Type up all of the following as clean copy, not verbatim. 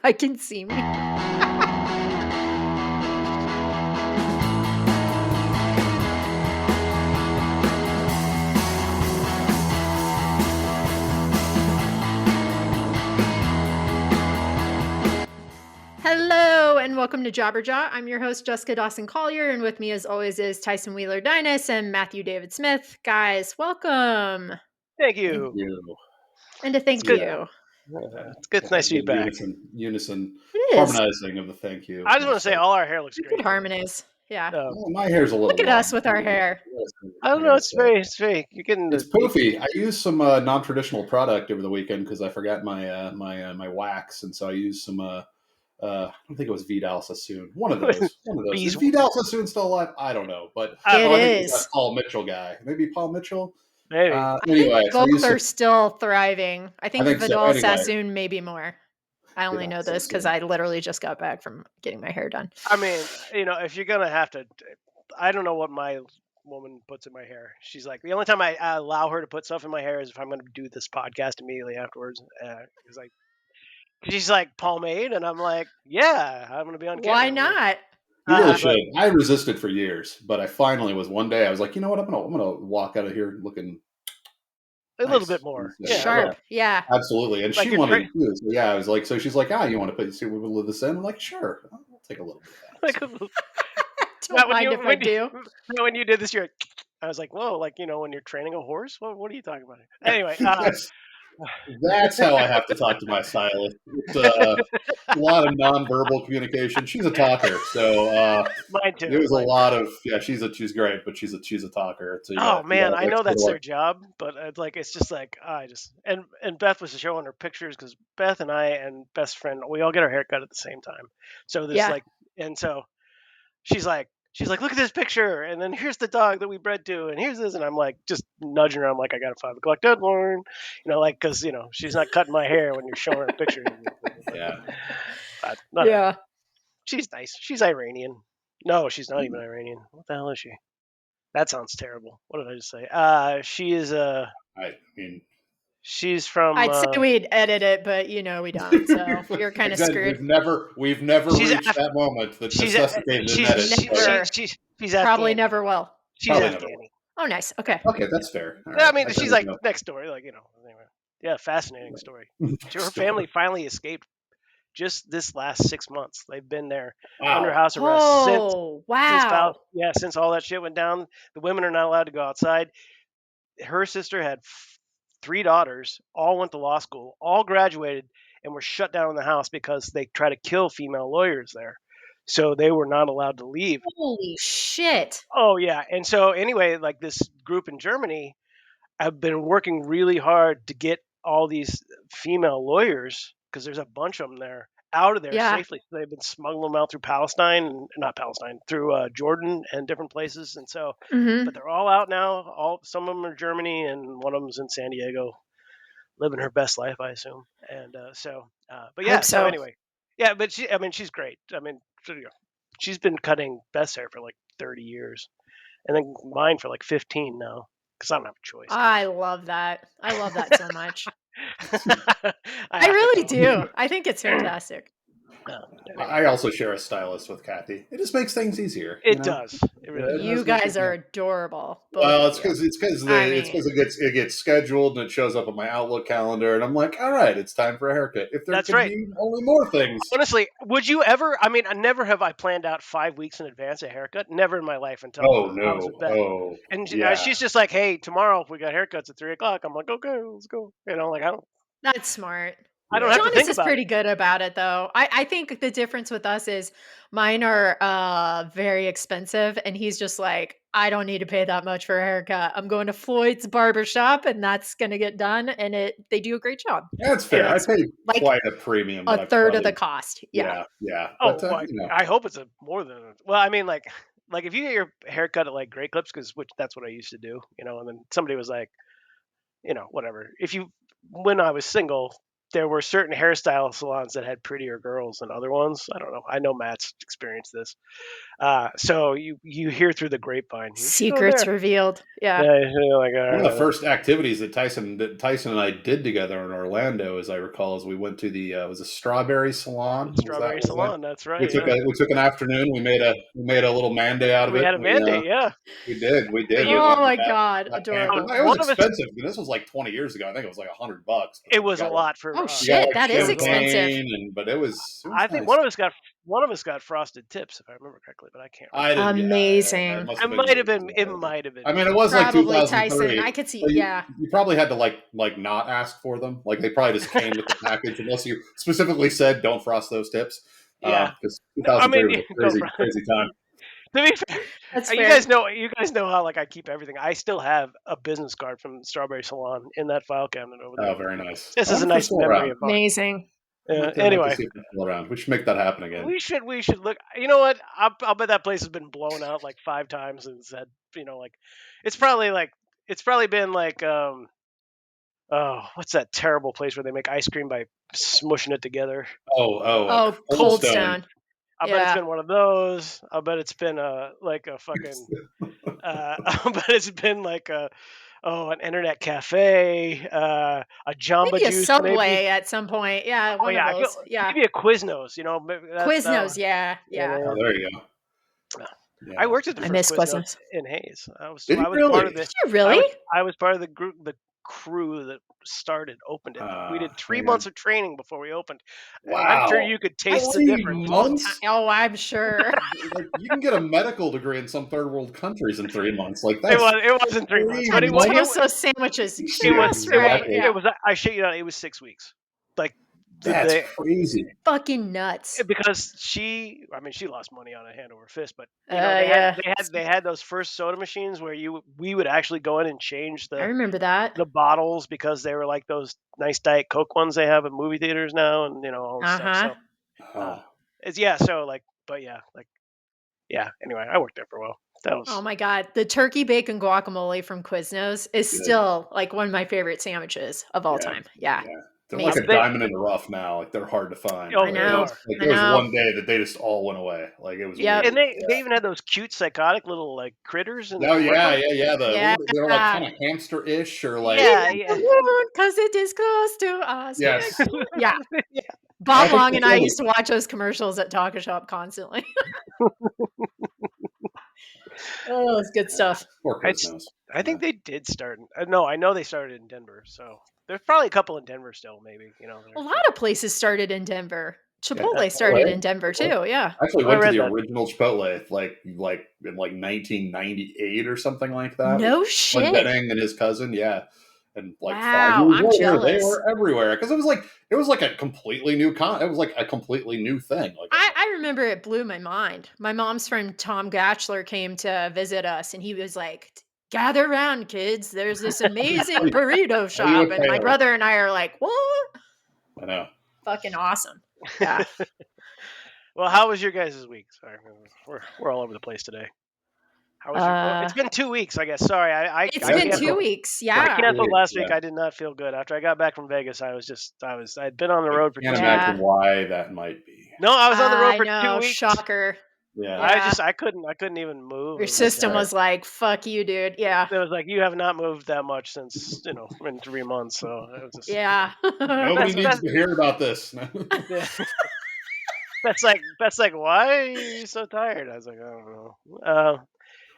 I can see me. Hello and welcome to Jobberjaw. I'm your host, Jessica Dawson Collier, and with me as always is Tyson Wheeler Dynas and Matthew David Smith. Guys, welcome. Thank Thank you. you. And to thank good. you. It's good. It's nice to be back. Unison It is. harmonizing of the thank you. I just want to say all our hair looks We great. could harmonize. Yeah. Well, my hair's a little Look at long. us with our hair. I don't know. It's very. You're getting It's poofy. I used some non-traditional product over the weekend because I forgot my my wax, and so I used some. I don't think it was Vidal Sassoon. One of those. Bees. Is Vidal Sassoon still alive? I don't know, but It I think is. it's that Paul Mitchell guy. Maybe Paul Mitchell. Maybe. I Anyway, think both are still thriving. I think so. Vidal Anyway. Sassoon maybe more. I only know this because Sassoon. I literally just got back from getting my hair done. I mean, if you're gonna have to, I don't know what my woman puts in my hair. She's like, the only time I allow her to put stuff in my hair is if I'm gonna do this podcast immediately afterwards. It's like, she's like, pomade, and I'm like, yeah, I'm gonna be on camera. Why not? You really should. I resisted for years, but I finally was one day. I was like, you know what? I'm gonna walk out of here looking a little bit more sharp. Yeah. Absolutely. And like she wanted to do this. So yeah, I was like, so she's like, you want to put this in? I'm like, sure, I'll take a little bit of that. Don't mind if I do. When you did this, I was like, whoa, like when you're training a horse. What are you talking about? Anyway, that's how I have to talk to my stylist. It's a lot of nonverbal communication. She's a talker, so mine too. It was a lot of she's great, but she's a talker. So I know that's their job, but it's just like and Beth was showing her pictures because Beth and I and best friend, we all get our hair cut at the same time. So there's so she's like, look at this picture, and then here's the dog that we bred to, and here's this, and I'm like just nudging her. I'm like, I got a 5 o'clock deadline, because she's not cutting my hair when you're showing her a picture. Yeah. She's nice. She's Iranian. No, she's not even Iranian. What the hell is she? That sounds terrible. What did I just say? She is she's from. I'd say we'd edit it, but we don't. So you're kind of screwed. We've never reached that moment that necessitated an edit. She's probably Afghani. never will. She's Afghani. Oh, nice. Okay, that's fair. I mean, she's like next door, anyway. Yeah, fascinating story. Her family finally escaped just this last 6 months. They've been there under house arrest since all that shit went down. The women are not allowed to go outside. Her sister had 3 daughters, all went to law school, all graduated, and were shut down in the house because they try to kill female lawyers there. So they were not allowed to leave. Holy shit. Oh, yeah. And so anyway, like this group in Germany have been working really hard to get all these female lawyers, because there's a bunch of them there, out of there safely. So they've been smuggling them out through through Jordan and different places. And so, but they're all out now. Some of them are Germany, and one of them's in San Diego, living her best life, I assume. And but yeah. So anyway, yeah. But she's great. I mean, she's been cutting Beth's hair for like 30 years, and then mine for like 15 now. Because I don't have a choice. I love that. I love that so much. I really do. I think it's fantastic. I also share a stylist with Kathy. It just makes things easier. It does. It really does. You guys are adorable. Well, it's because it gets scheduled and it shows up on my Outlook calendar, and I'm like, all right, it's time for a haircut. If there could be only more things. Honestly, would you ever? I mean, never have I planned out 5 weeks in advance a haircut. Never in my life until I was with Beth. And she's just like, hey, tomorrow we got haircuts at 3 o'clock. I'm like, okay, let's go. I don't. That's smart. I don't have to think about it. Jonas is pretty good about it, though. I think the difference with us is mine are very expensive, and he's just like, I don't need to pay that much for a haircut. I'm going to Floyd's barbershop, and that's going to get done, and they do a great job. That's fair. I pay quite a premium. A third of the cost. Yeah. Oh, but, I hope it's more than. Well, I mean, like if you get your haircut at like Great Clips, which that's what I used to do, and then somebody was like, whatever. When I was single, there were certain hairstyle salons that had prettier girls than other ones. I don't know. I know Matt's experienced this. So you hear through the grapevine, you should go Secrets there. revealed. Yeah. Yeah, you're like, all One of the right, first activities that Tyson and I did together in Orlando, as I recall, is we went to the was a Strawberry the Salon. Strawberry Was that? Salon. That's right. Yeah, We took an afternoon. We made a little Monday out of we it. had a mandate. Yeah, We did. We you. Oh went. my god, Got pampered. adorable. It was One of us. expensive. I mean, this was like 20 years ago. I think it was like $100, but It like was a lot for Oh you got shit, like that It is was a lot. expensive. champagne, and but it was I think nice. one of us got frosted tips, if I remember correctly, but I can't I remember. did. Yeah, it Amazing. must It have been might you. have been. It might have been I mean, me. it was like Probably Tyson. 2003. I could see, So yeah. you probably had to like not ask for them. Like they probably just came with the package, unless you specifically said don't frost those tips. Yeah. Because No, I 2003 mean, was a don't. crazy time. To be fair, That's you fair. guys know. You guys know how like I keep everything. I still have a business card from Strawberry Salon in that file cabinet over there. Oh, very nice. This I is a wonder if they're nice still memory around. of mine. Amazing. I might to Anyway, see if they're still around. We should make that happen again. we should look. You know what? I'll bet that place has been blown out like 5 times and said, like it's probably like it's probably been like oh, what's that terrible place where they make ice cream by smushing it together? Oh, Cold Cold Stone. Stone. I bet it's Yeah. been one of those. I bet it's been like a fucking I bet it's been like an internet cafe, a Jamba Maybe a Juice maybe. Subway at some point. Yeah, Oh one of yeah, those. Yeah. maybe a Quiznos. Maybe that Quiznos, one. yeah, yeah. Oh, there you go. I Yeah. worked at the I first miss Quiznos Quiznos. in Hayes. Did you I was part really? of the Did you really? I was part of the group, the crew that opened it. We did three Man. months of training before we opened, and I'm sure Wow. you could taste the 3 difference. months? Oh, I'm sure. Like you can get a medical degree in some third world countries in 3 months. Like that's It wasn't 3 months, but three months. Toast those sandwiches it was just Yeah, right. exactly. Yeah. it was I shit you not, it was 6 weeks. Like That's the crazy. Fucking nuts. because she lost money on a hand over fist, but Yeah. they had those first soda machines where we would actually go in and change I remember that. the bottles because they were like those nice Diet Coke ones they have at movie theaters now, and all this stuff. Uh-huh. So Oh, it's yeah, so like, but yeah, like yeah. Anyway, I worked there for a while. That Oh was my god, the turkey bacon guacamole from Quiznos is good. still like one of my favorite sandwiches of all Yeah, time. Yeah. yeah. They're like a Amazing. they diamond in the rough now. Like they're hard to find. oh I they know. are. Like I there was know. one day that they just all went away. Like it was Yep. weird. And they Yeah. even had those cute psychotic little like critters in the No, yeah, commercials. yeah, yeah. Yeah. They're like kind of hamster-ish or like Yeah, yeah. Because it is close to us. yes. Yeah. Yeah. I Bob think Long they and I still used to watch those commercials at Taco Shop constantly. Oh, it's good stuff. Poor It's, Quiznos. I Yeah. think they did start. No, I know they started in Denver. So there's probably a couple in Denver still, maybe. A lot of places started in Denver. Yeah, Chipotle started Chipotle. in Denver Chipotle. too. Yeah. I actually I went to read the that. original Chipotle like in like 1998 or something like that. No When shit. Benning and his cousin, yeah. And like five Wow. years I'm later, they jealous. were everywhere because it was like a completely new it was like a completely new thing. Like I remember it blew my mind. My mom's friend Tom Gatchler came to visit us and he was like, gather around, kids. There's this amazing burrito how do you shop. And my fail? brother and I are like, what? I know. Fucking awesome. Yeah. Well, how was your guys' week? Sorry, we're all over the place today. How was your? Well, Uh, it's been 2 weeks, I guess. Sorry, it's I been Yeah, two canceled. weeks. I Yeah. canceled last week. yeah. I did not feel good after I got back from Vegas. I'd been on the I road for can't Yeah. imagine why that might be. no, I was on the road I for two know. weeks. Shocker. Yeah. Yeah. I couldn't even move. Your It was like system was like, fuck you, dude. Yeah. it was like you have not moved that much since in 3 months. So it was just Yeah. Nobody that's needs that's to hear about this. yeah. That's like why are you so tired? I was like I don't know.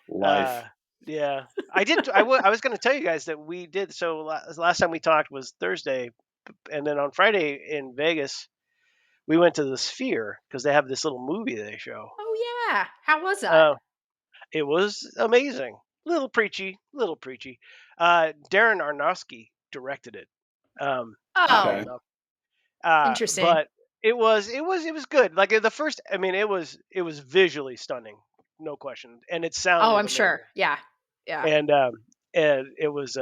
Life. Yeah, I was going to tell you guys that we did. So last time we talked was Thursday, and then on Friday in Vegas we went to the Sphere because they have this little movie they show. Oh yeah. How was that? Uh, it was amazing. Little preachy. Darren Aronofsky directed it. Oddly Oh, Okay. enough, interesting. but it was good. Like the first, I mean, it was visually stunning, no question, and it Oh, sounded I'm amazing. sure. Yeah. Yeah. And it was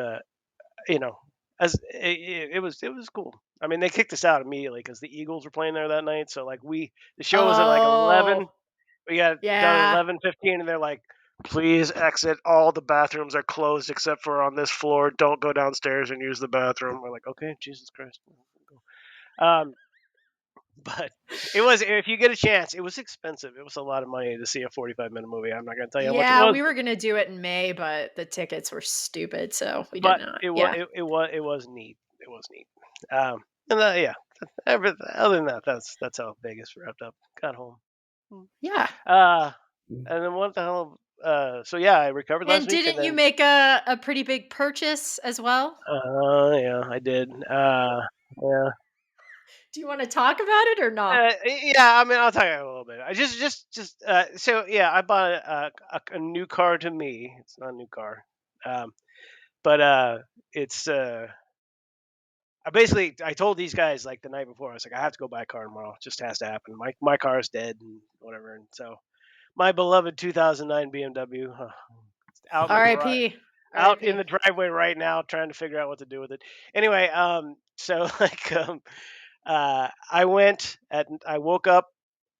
you know it was cool. I mean, they kicked us out immediately because the Eagles were playing there that night. So like the show was at like 11. Oh, We got done at yeah. 11:15, and they're like, "Please exit. All the bathrooms are closed except for on this floor. Don't go downstairs and use the bathroom." We're like, "Okay, Jesus Christ." Um, but it was, if you get a chance, it was expensive. It was a lot of money to see a 45-minute movie. I'm not going to tell you how much it Yeah, was, we were gonna do it in May, but the tickets were stupid, so we did but not. it was Yeah. it was neat. It was neat. And yeah, other than that, that's how Vegas wrapped up. Got home. Mm. Yeah. Uh, and then what the hell? So yeah, I recovered last And week, and didn't you then make a pretty big purchase as well? yeah, I did. Yeah. Do you wanna talk about it or not? Yeah, I mean, I'll tell you a little bit. I so yeah, I bought a new car to me. It's not a new car, um, but it's I told these guys like the night before. I was like, I have to go buy a car tomorrow. It just has to happen. My car is dead and whatever. And so my beloved 2009 BMW, it's out in the garage, RIP. out in RIP. the driveway right now, trying to figure out what to do with it. Anyway, so like I woke up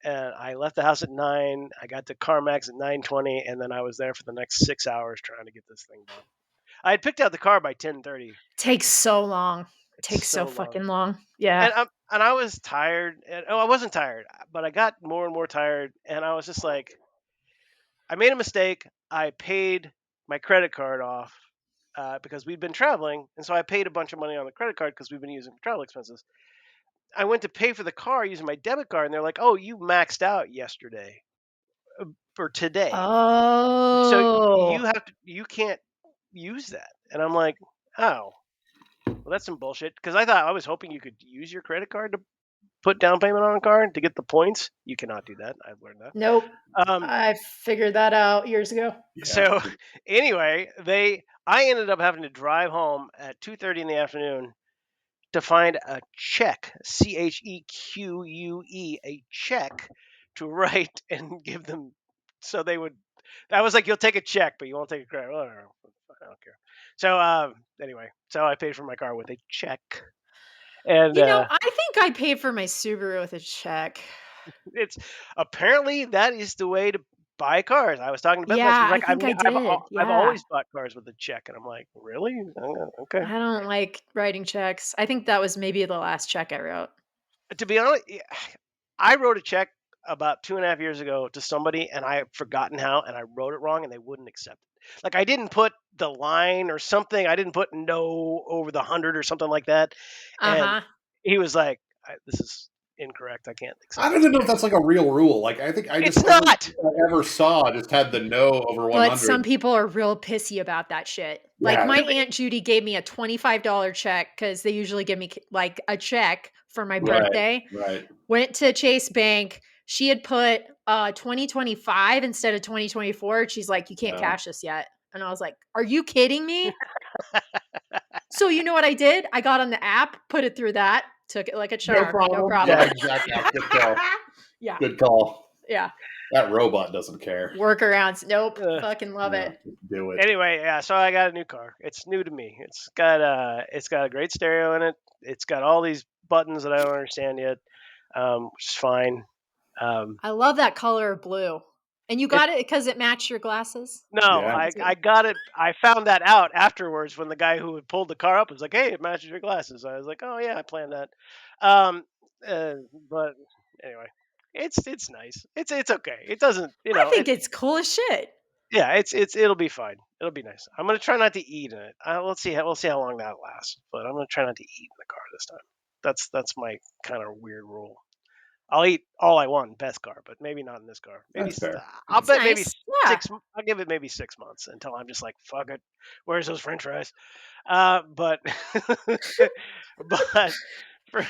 and I left the house at 9. I got to CarMax at 9:20, and then I was there for the next 6 hours trying to get this thing done. I had picked out the car by 10:30. Takes so long. It's Takes so so long, fucking long. Yeah. and I was tired. And oh, I wasn't tired, but I got more and more tired, and I was just like, I made a mistake. I paid my credit card off because we'd been traveling, and so I paid a bunch of money on the credit card because we've been using for travel expenses. I went to pay for the car using my debit card, and they're like, "Oh, you maxed out yesterday for today, so Oh. you can't use that." And I'm like, "Oh, well, that's some bullshit." Because I was hoping you could use your credit card to put down payment on a car to get the points. You cannot do that. I've learned Nope. that. I figured that out years ago. Yeah. So anyway, I ended up having to drive home at 2:30 in the afternoon to find a check, CHEQUE, a check to write and give them, so they would. I was like, "You'll take a check, but you won't take a credit." Well, I don't care. So anyway, so I paid for my car with a check, and I think I paid for my Subaru with a check. it's apparently that is the way to buy cars. I was talking to Beth about it. She Yeah, was I like, think I did. I've Yeah. always bought cars with a check, and I'm like, really? Okay. I don't like writing checks. I think that was maybe the last check I wrote. To be honest, yeah, I wrote a check about 2.5 years ago to somebody, and I had forgotten how, and I wrote it wrong, and they wouldn't accept it. Like I didn't put the line or something. I didn't put no over the 100 or something like that, and Uh-huh. he was like, "This is incorrect. I can't I accept don't this even know check." if that's like a real rule. Like I think I just It's every not. I ever saw just had the no over But 100. some people are real pissy about that shit. Like Yeah. my Aunt Judy gave me a $25 check because they usually give me like a check for my Right. birthday. Right. Went to Chase Bank. She had put 2025 instead of 2024. She's like, you can't Yeah. cash this yet. And I was like, are you kidding me? So you know what I did? I got on the app, put it through that, took it like a No charm. No problem. problem. Yeah, exactly. Good call. Yeah. Good call. Yeah. That robot doesn't care. Workarounds. Nope. Uh, Fucking love Yeah, it. do it. anyway, yeah. So I got a new car. It's new to me. It's got a great stereo in it. It's got all these buttons that I don't understand yet, which is fine. Um, I love that color of blue. And you it got it because it matched your glasses? No, Yeah. That's I good. got it. I found that out afterwards when the guy who had pulled the car up was like, "Hey, it matches your glasses." I was like, "Oh yeah, I planned that." Um, uh, but anyway, it's nice. It's okay. It doesn't, I think it's cool as shit. yeah, it'll be fine. It'll be nice. I'm gonna try not to eat in it. We'll see how long that lasts. But I'm gonna try not to eat in the car this time. That's my kind of weird rule. I'll eat all I want in Beth's car, but maybe not in this car. That's fair. I'll It's bet maybe nice. Yeah. I'll give it maybe 6 months until I'm just like, fuck it. Where's those French fries? But but for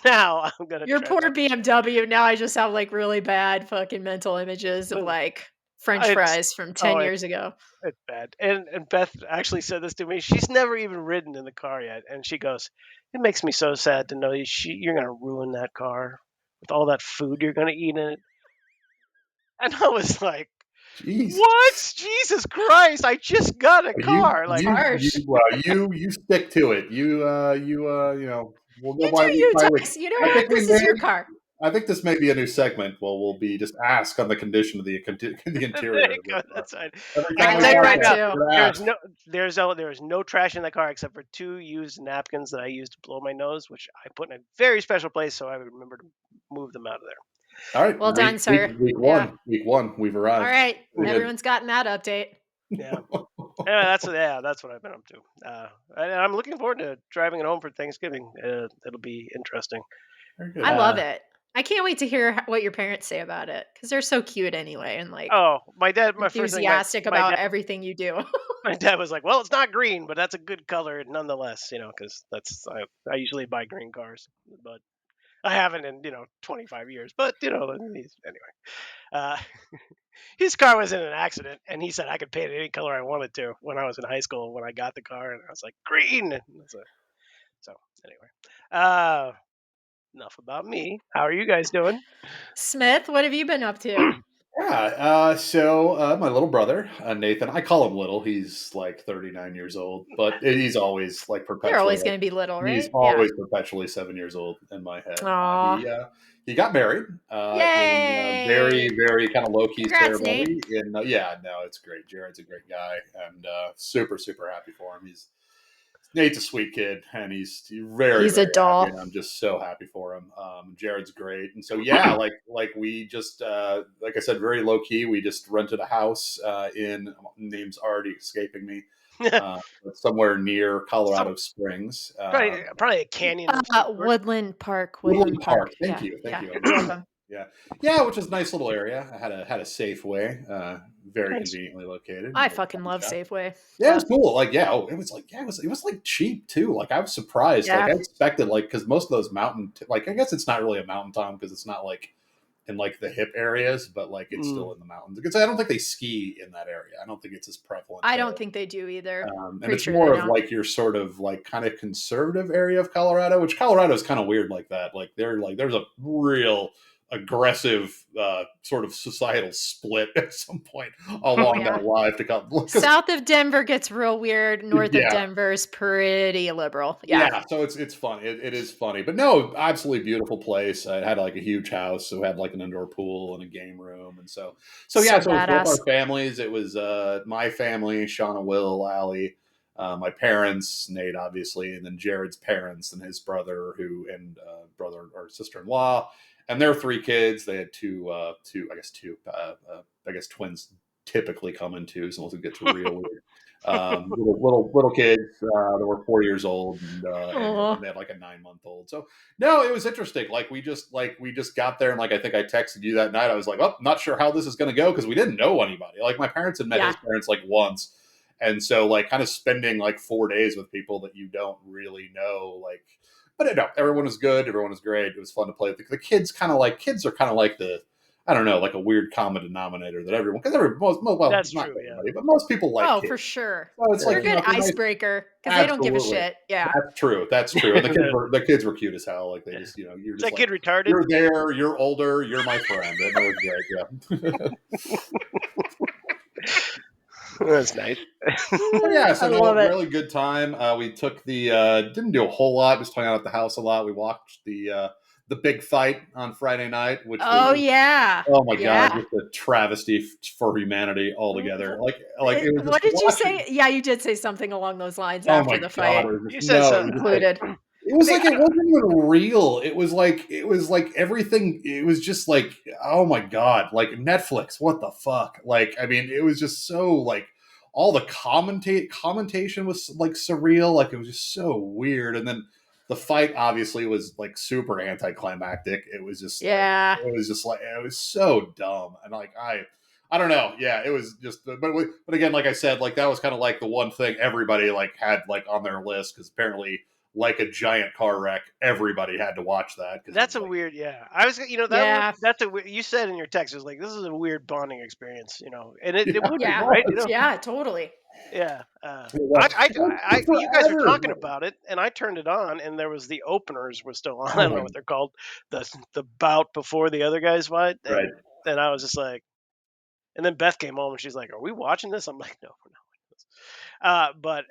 now, I'm gonna Your try poor not. BMW. Now I just have like really bad fucking mental images of like French It's fries from oh, 10 years ago. it's bad. And Beth actually said this to me. She's never even ridden in the car yet, and she goes, "It makes me so sad to know you're gonna ruin that car with all that food you're gonna eat in it." And I was like, Jeez. "What? Jesus Christ! I just got a You car. Like, you you Harsh. well you stick to it. You know we'll You go buy do you, with. Tux. You know I what? think we This is may your car. I think this may be a new segment. Well, we'll be just ask on the condition of the There interior you of the go. car. That's right. Every I I can time we tell you like right that podcast, now, too. we're gonna there's ask. no there's no trash in the car except for 2 used napkins that I used to blow my nose, which I put in a very special place, so I remember to move them out of All right, Well done, week sir. week Yeah. one, week one, we've All arrived. right. Very good. Everyone's gotten that update. there. Yeah. That's what I've been up to. And I'm looking forward to driving it home for Thanksgiving. It'll be interesting. Very good. I love Uh, it. I can't wait to hear what your parents say about it because they're so cute anyway and like oh, my dad. My first thing, enthusiastic my about dad, everything you do. my dad was like, "Well, it's not green, but that's a good color nonetheless." Because I usually buy green cars, but I haven't in 25 years. But anyway. Uh, his car was in an accident, and he said I could paint it any color I wanted to when I was in high school. When I got the car, and I was like, green. So anyway, uh, enough about me. How are you guys doing? Smith, what have you been up to? Yeah. My little brother, Nathan, I call him little. He's like 39 years old, but he's always like They're perpetually always like going to be little, he's right? Yeah. always perpetually 7 years old in my head. Aw. He got married in very Yay. very kind of low key Congrats, Nate. ceremony. And yeah, no, it's great. Jared's a great guy, and super super happy for him. Nate's a sweet kid, and he's very, He's a very happy, and doll. I'm just so happy for him. Jared's great, and so yeah, like we just like I said, very low key. We just rented a house in name's already escaping me, but somewhere near Some Colorado Springs. probably a canyon of some sort. Woodland Park. Woodland Woodland Park. Park. Thank Yeah. you, thank Yeah. you. You're welcome. Yeah, yeah, which is a nice little area. I had a Safeway, very Nice. conveniently located, I like fucking coffee love shop. Safeway. Yeah, it was Yep. cool. Like, yeah, oh, it was like, yeah, it was like cheap too. Like, I was surprised. Like, Yeah. I expected, like, because most of those like, I guess it's not really a mountain town because it's not like in like the hip areas, but like it's Mm. still in the mountains. Because I don't think they ski in that area. I don't think it's as prevalent I there. don't think they do either. And Pretty it's sure they more of don't. like your sort of like kind of conservative area of Colorado, which Colorado is kind of weird like that. Like, there's a real aggressive sort of societal split at some point Oh, along that yeah. line to come because South of Denver gets real weird. North of yeah. Denver is pretty liberal. Yeah. Yeah, so it's fun. It is funny, but no, absolutely beautiful place. It had like a huge house, so it had like an indoor pool and a game room, and so yeah, So so it was both badass. our families. It was my family, Shauna, Will, Allie, my parents, Nate, obviously, and then Jared's parents and his brother, brother or sister in law, and their three kids. They had I guess twins typically come in twos, unless it gets real weird. Little kids that were 4 years old, and Oh, they had like a 9 month old. So no, it was interesting. We just got there, and like I think I texted you that night. I was like, "Oh, not sure how this is going to go," because we didn't know anybody. Like my parents had met yeah. his parents like once, and so like kind of spending like 4 days with people that you don't really know, like. But no, everyone was good. Everyone was great. It was fun to play with the kids. Kids are kind of like the I don't know, like a weird common denominator that everyone, because well, That's not true. Yeah. everybody, but most people like Oh, kids. for sure. So it's They're like a good if you're nice, icebreaker because they don't give a absolutely, shit. Yeah. that's true, that's true. And the kids were cute as hell. Like they Yeah. just you're Is just that like kid retarded? you're there, you're older, you're my friend, and it was great. Yeah. That's nice. But yeah, I so no, love it. really good time. We took didn't do a whole lot, just hung out at the house a lot. We watched the big fight on Friday night, which was Oh, yeah. oh my god, Yeah. just a travesty for humanity altogether. Like it was just What did you watching. say? Yeah, you did say something along those lines Oh after my the god, fight it was just You said no, so. it was just like concluded. it was Think like I it don't. wasn't even real. It was like everything. It was just like oh my god, like Netflix. What the fuck? Like I mean, it was just so like all the commentation was like surreal. Like it was just so weird. And then the fight obviously was like super anticlimactic. Yeah. It was so dumb. And like I don't know. Yeah, it was just, but again, like I said, like that was kind of like the one thing everybody like had like on their list because apparently, like a giant car wreck, everybody had to watch that because it That's was a like, weird. Yeah, I was. Yeah. That's a. You said in your text, it was like this is a weird bonding experience. And it yeah, would it be Yeah. right. was. Yeah. Totally. Yeah. It was. It took You guys were forever. talking about it, and I turned it on, and there was the openers were still on. I Oh don't know my, what they're called, the bout before the other guys fight, right. and then I was just like, and then Beth came home, and she's like, "Are we watching this?" I'm like, "No, we're not." But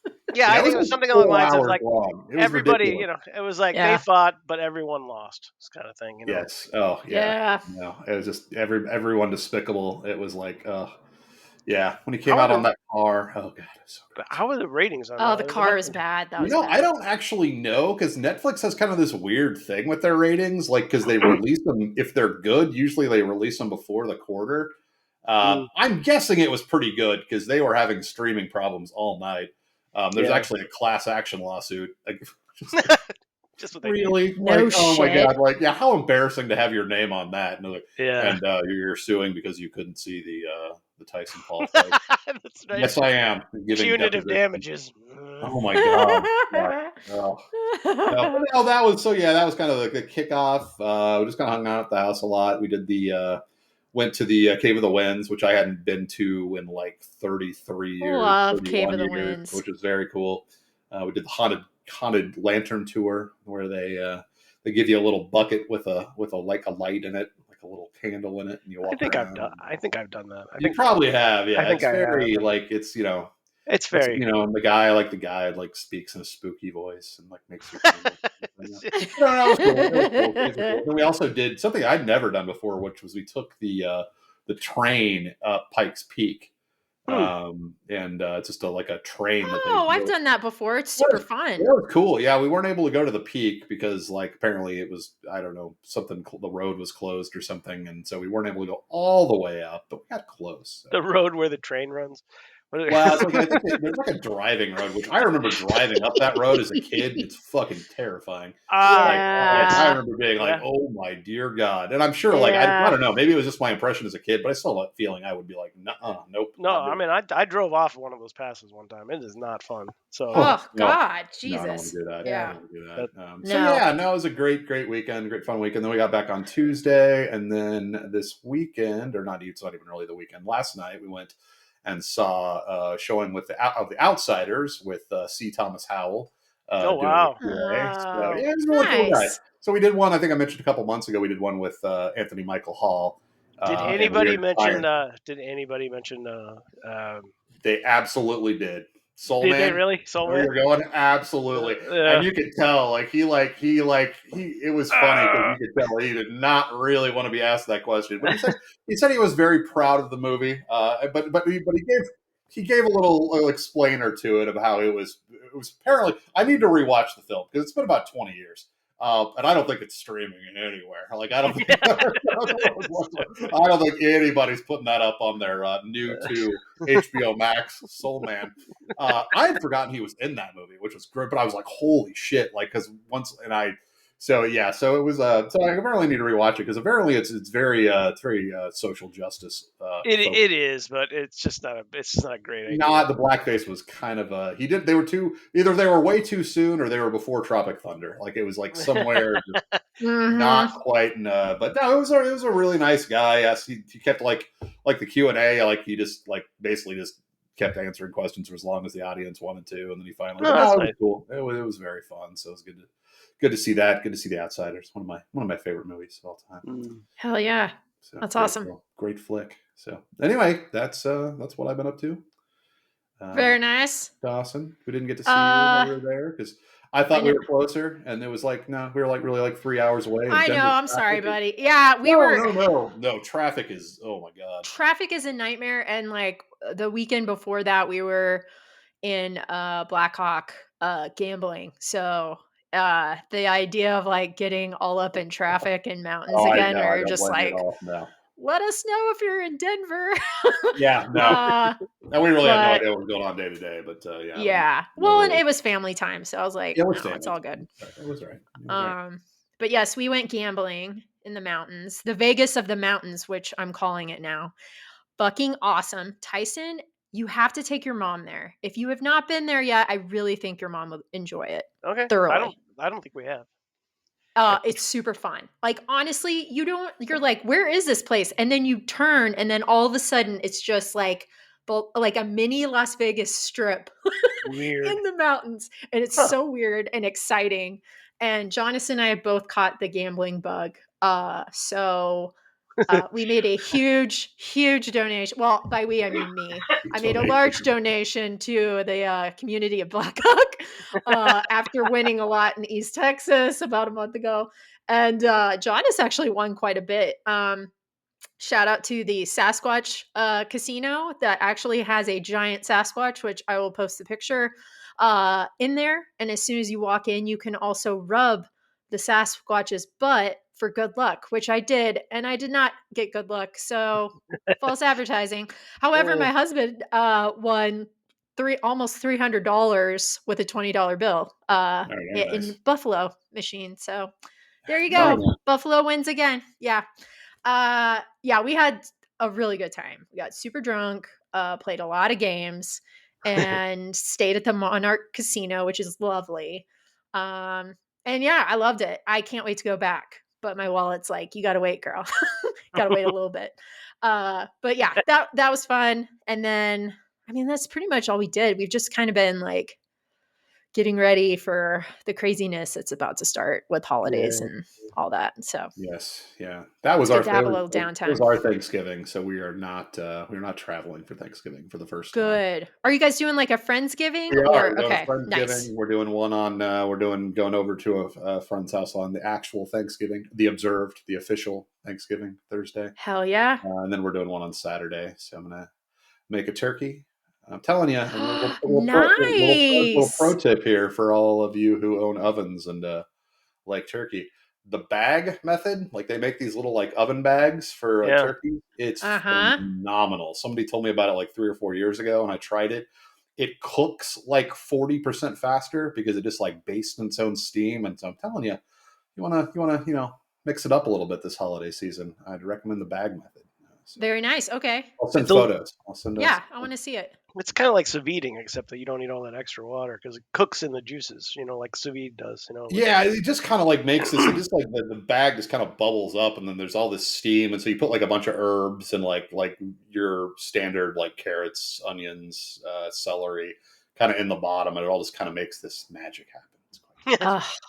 Yeah, Yeah, I it think was it was like something along the 4 lines of hours like long. It was everybody, ridiculous. it was like they Yeah. fought, but everyone lost, this kind of thing. Yes. Oh, yeah. Yeah. No, it was just everyone despicable. It was like, yeah. When he came How are out on the that car, oh god, it was so great. how are the ratings on Oh, that? the It car must was be. bad. That You was know, I bad. don't actually know because Netflix has kind of this weird thing with their ratings, like because they release them if they're good. Usually, they release them before the quarter. Mm, I'm guessing it was pretty good because they were having streaming problems all night. There's yeah, actually a class action lawsuit. Like, just just what they need. really, No like, oh my shit. god, like, yeah, how embarrassing to have your name on that. And, like, Yeah, and you're suing because you couldn't see the Tyson Paul fight. that's right. Yes, I am giving Punitive deposition. damages. Oh my god. Yeah. Oh. No, but no, that was so. Yeah, that was kind of like the kickoff. We just kind of hung out at the house a lot. We did the went to the Cave of the Winds, which I hadn't been to in like 33 years, Love Cave 31 of the years, Winds. which was very cool. We did the haunted lantern tour where they give you a little bucket with a like a light in it, like a little candle in it, and you walk around. I think I've done that. You probably have, I yeah. think It's I have. very like It's it's very. the guy like speaks in a spooky voice and like makes you feel. Yeah. No, that was cool. It was cool. Things were cool. And we also did something I'd never done before, which was we took the train up Pikes Peak, Hmm. and it's just like a train that they Oh, I've built. done that before. It's It super was, it fun. was cool. Yeah, we weren't able to go to the peak because like apparently it was I don't know something the road was closed or something, and so we weren't able to go all the way up, but we got close. So. The road where the train runs. Well, it's like I think there's like a driving road, which I remember driving up that road as a kid. It's fucking terrifying. Ah, Like I yes, Yeah. remember being like, yeah. "Oh my dear God!" And I'm sure, like I Yeah. don't know, maybe it was just my impression as a kid, but I still have a feeling I would be like, "Nuh-uh, nope, No, not I doing mean, I drove off one of those passes one time. It is not fun. it." So, Oh Oh no, God, no, I don't want Jesus. to do that. I yeah, Yeah. don't want to do that that. So No. yeah, no, it was a great weekend, great fun weekend. Then we got back on Tuesday, and then this weekend, or not, it's not even really the weekend. Last night we went and saw showing with the Outsiders with C. Thomas Howell oh, doing wow. a play. So Oh, yeah, he's a really cool guy. nice. So we did one. I think I mentioned a couple months ago. We did one with Anthony Michael Hall, and we were inspired. Did anybody mention, They absolutely did. Soul did they Man, really? Soul where Man? you're going, absolutely. And Yeah. you could tell, like he. It was funny because Uh, you could tell he did not really want to be asked that question. But he said he was very proud of the movie. But he gave a little explainer to it of how it was apparently. I need to rewatch the film because it's been about 20 years. And I don't think it's streaming anywhere. Like I don't think yeah. I don't think anybody's putting that up on their new to HBO Max Soul Man. I had forgotten he was in that movie, which was great. But I was like, holy shit! Like because once and I. So yeah, so it was. So I apparently need to rewatch it because apparently it's very social justice focused. It is, but it's just not a great idea. Not the blackface was kind of he did they were too either they were way too soon or they were before Tropic Thunder. Like it was like somewhere not Mm-hmm. quite but no it was a really nice guy. Yes, he kept like the Q&A, like he just like basically just kept answering questions for as long as the audience wanted to, and then he finally No, but no that's it was nice. cool. It was very fun, so it was good to see that, good to see The Outsiders, one of my favorite movies of all time. Mm. Hell yeah. So That's awesome. great flick. So anyway, that's what I've been up to. Very um nice. Dawson. We didn't get to see you while Uh we were there because I I thought we know were closer, and it was like no, we were like really like 3 hours away. And I know, Denver I'm sorry, traffic is buddy. Yeah, we no, were no, no, no. Traffic is oh my god. traffic is a nightmare and like the weekend before that we were in Blackhawk gambling. So the idea of like getting all up in traffic and mountains Oh, I again, know. I or don't just blame you at like all. No. let us know if you're in Denver. Yeah, no. uh And we really had no but idea what was going on day to day, but yeah, we yeah. Well, and literally it was family time, so I was like, it was no, it's family all time. good. It was right. It was right. Um, but yes, we went gambling in the mountains, the Vegas of the mountains, which I'm calling it now. Fucking awesome. Tyson, you have to take your mom there. If you have not been there yet, I really think your mom will enjoy it Okay. thoroughly. I don't think we have. It's super fun. Like honestly, you're like, where is this place? And then you turn, and then all of a sudden it's just like like a mini Las Vegas strip Weird. in the mountains. And it's Huh. so weird and exciting. And Jonas and I have both caught the gambling bug. So We made a huge, huge donation. Well, by we, I mean me. I made a large Donation. donation to the community of Black Hawk after winning a lot in East Texas about a month ago. And John has actually won quite a bit. Shout out to the Sasquatch casino that actually has a giant Sasquatch, which I will post the picture in there. And as soon as you walk in, you can also rub the Sasquatch's butt for good luck, which I did, and I did not get good luck. So false advertising. However, Uh, my husband won almost $300 with a $20 bill Very in nice. Buffalo machine. So there you Very go. nice. Buffalo wins again. Yeah. Yeah, we had a really good time. We got super drunk, played a lot of games, and stayed at the Monarch Casino, which is lovely. And yeah, I loved it. I can't wait to go back. But my wallet's like, you gotta wait, girl. Gotta wait a little bit. But yeah, that was fun. And then I mean that's pretty much all we did. We've just kind of been like getting ready for the craziness that's about to start with holidays yeah. and all that. So Yes, yeah. That was it's our good to have a it little was downtime. our Thanksgiving, so we're not traveling for Thanksgiving for the first time. Good. Are you guys doing like a Friendsgiving We are. or We're doing a okay, nice. Friendsgiving. We're doing one on. We're doing going over to a friend's house on the actual Thanksgiving, the observed, the official Thanksgiving Thursday, Hell yeah. and then we're doing one on Saturday. So I'm gonna make a turkey. I'm telling you, a little pro Nice. tip here for all of you who own ovens and like turkey. The bag method, like they make these little like oven bags for Yeah. turkey. It's Uh-huh. phenomenal. Somebody told me about it like 3 or 4 years ago, and I tried it. It cooks like 40% faster because it just like bastes in its own steam. And so I'm telling you, you wanna mix it up a little bit this holiday season. I'd recommend the bag method. So Very nice. Okay. I'll send It's a, photos. I'll send us. Yeah, I want to see it. it's kind of like sous videing, except that you don't need all that extra water because it cooks in the juices. Like sous vide does. With Yeah, it just kind of like makes this. It just like the bag just kind of bubbles up, and then there's all this steam, and so you put like a bunch of herbs and like your standard like carrots, onions, celery, kind of in the bottom, and it all just kind of makes this magic happen. It's quite yeah. nice. Oh,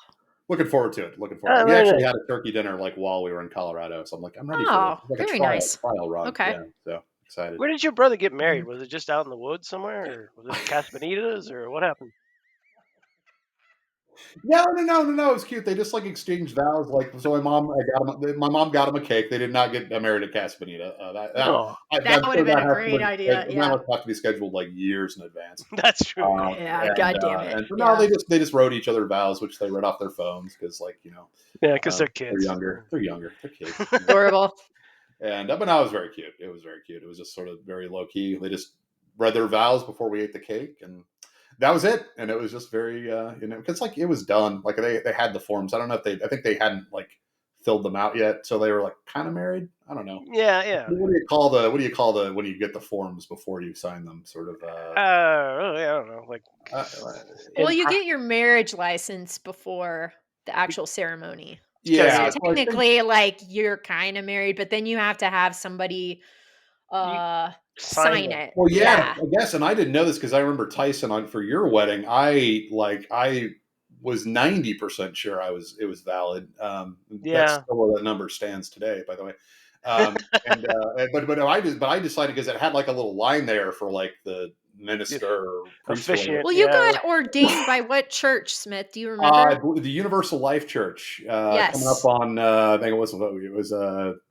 Looking forward to it. Looking forward to it. We Very actually nice. had a turkey dinner like while we were in Colorado, so I'm like, I'm ready for this. oh, It's like a very trial nice. trial run. Okay. Yeah, so excited. Where did your brother get married? Was it just out in the woods somewhere, or was it Caspanitas, or what happened? No. It was cute. They just like exchanged vows. Like, so my mom got him a cake. They did not get married at Casa Bonita. Oh, That I'm would sure have been that a has to great be idea. that Yeah. must have to be scheduled like years in advance. that's true. Yeah. Yeah, god damn it. And so no, Yeah. they just wrote each other vows, which they read off their phones because like Yeah, because they're they're kids. younger. They're younger. They're kids. Adorable. And but no, it was very cute. It was very cute. It was just sort of very low key. They just read their vows before we ate the cake, and that was it. And it was just very, because like it was done. Like they had the forms. I don't know if I think they hadn't like filled them out yet, so they were like kind of married. I don't know. Yeah, yeah. What do you call the when you get the forms before you sign them? Sort of. Really, I don't know. Like, Uh, Well, in, you get your marriage license before the actual ceremony. because So yeah. So I think technically like you're kind of married, but then you have to have somebody you uh sign sign them. it. Well, yeah, Yeah. I guess, and I didn't know this because I remember Tyson on for your wedding. I was 90% sure it was valid. That's Yeah. still where that number stands today, by the way. And but I decided because it had like a little line there for like the The minister or priest or whatever. officiant. Well, you Yeah. got ordained by what church, Smith? Do you remember? The Universal Life Church coming up Yes. on I think it was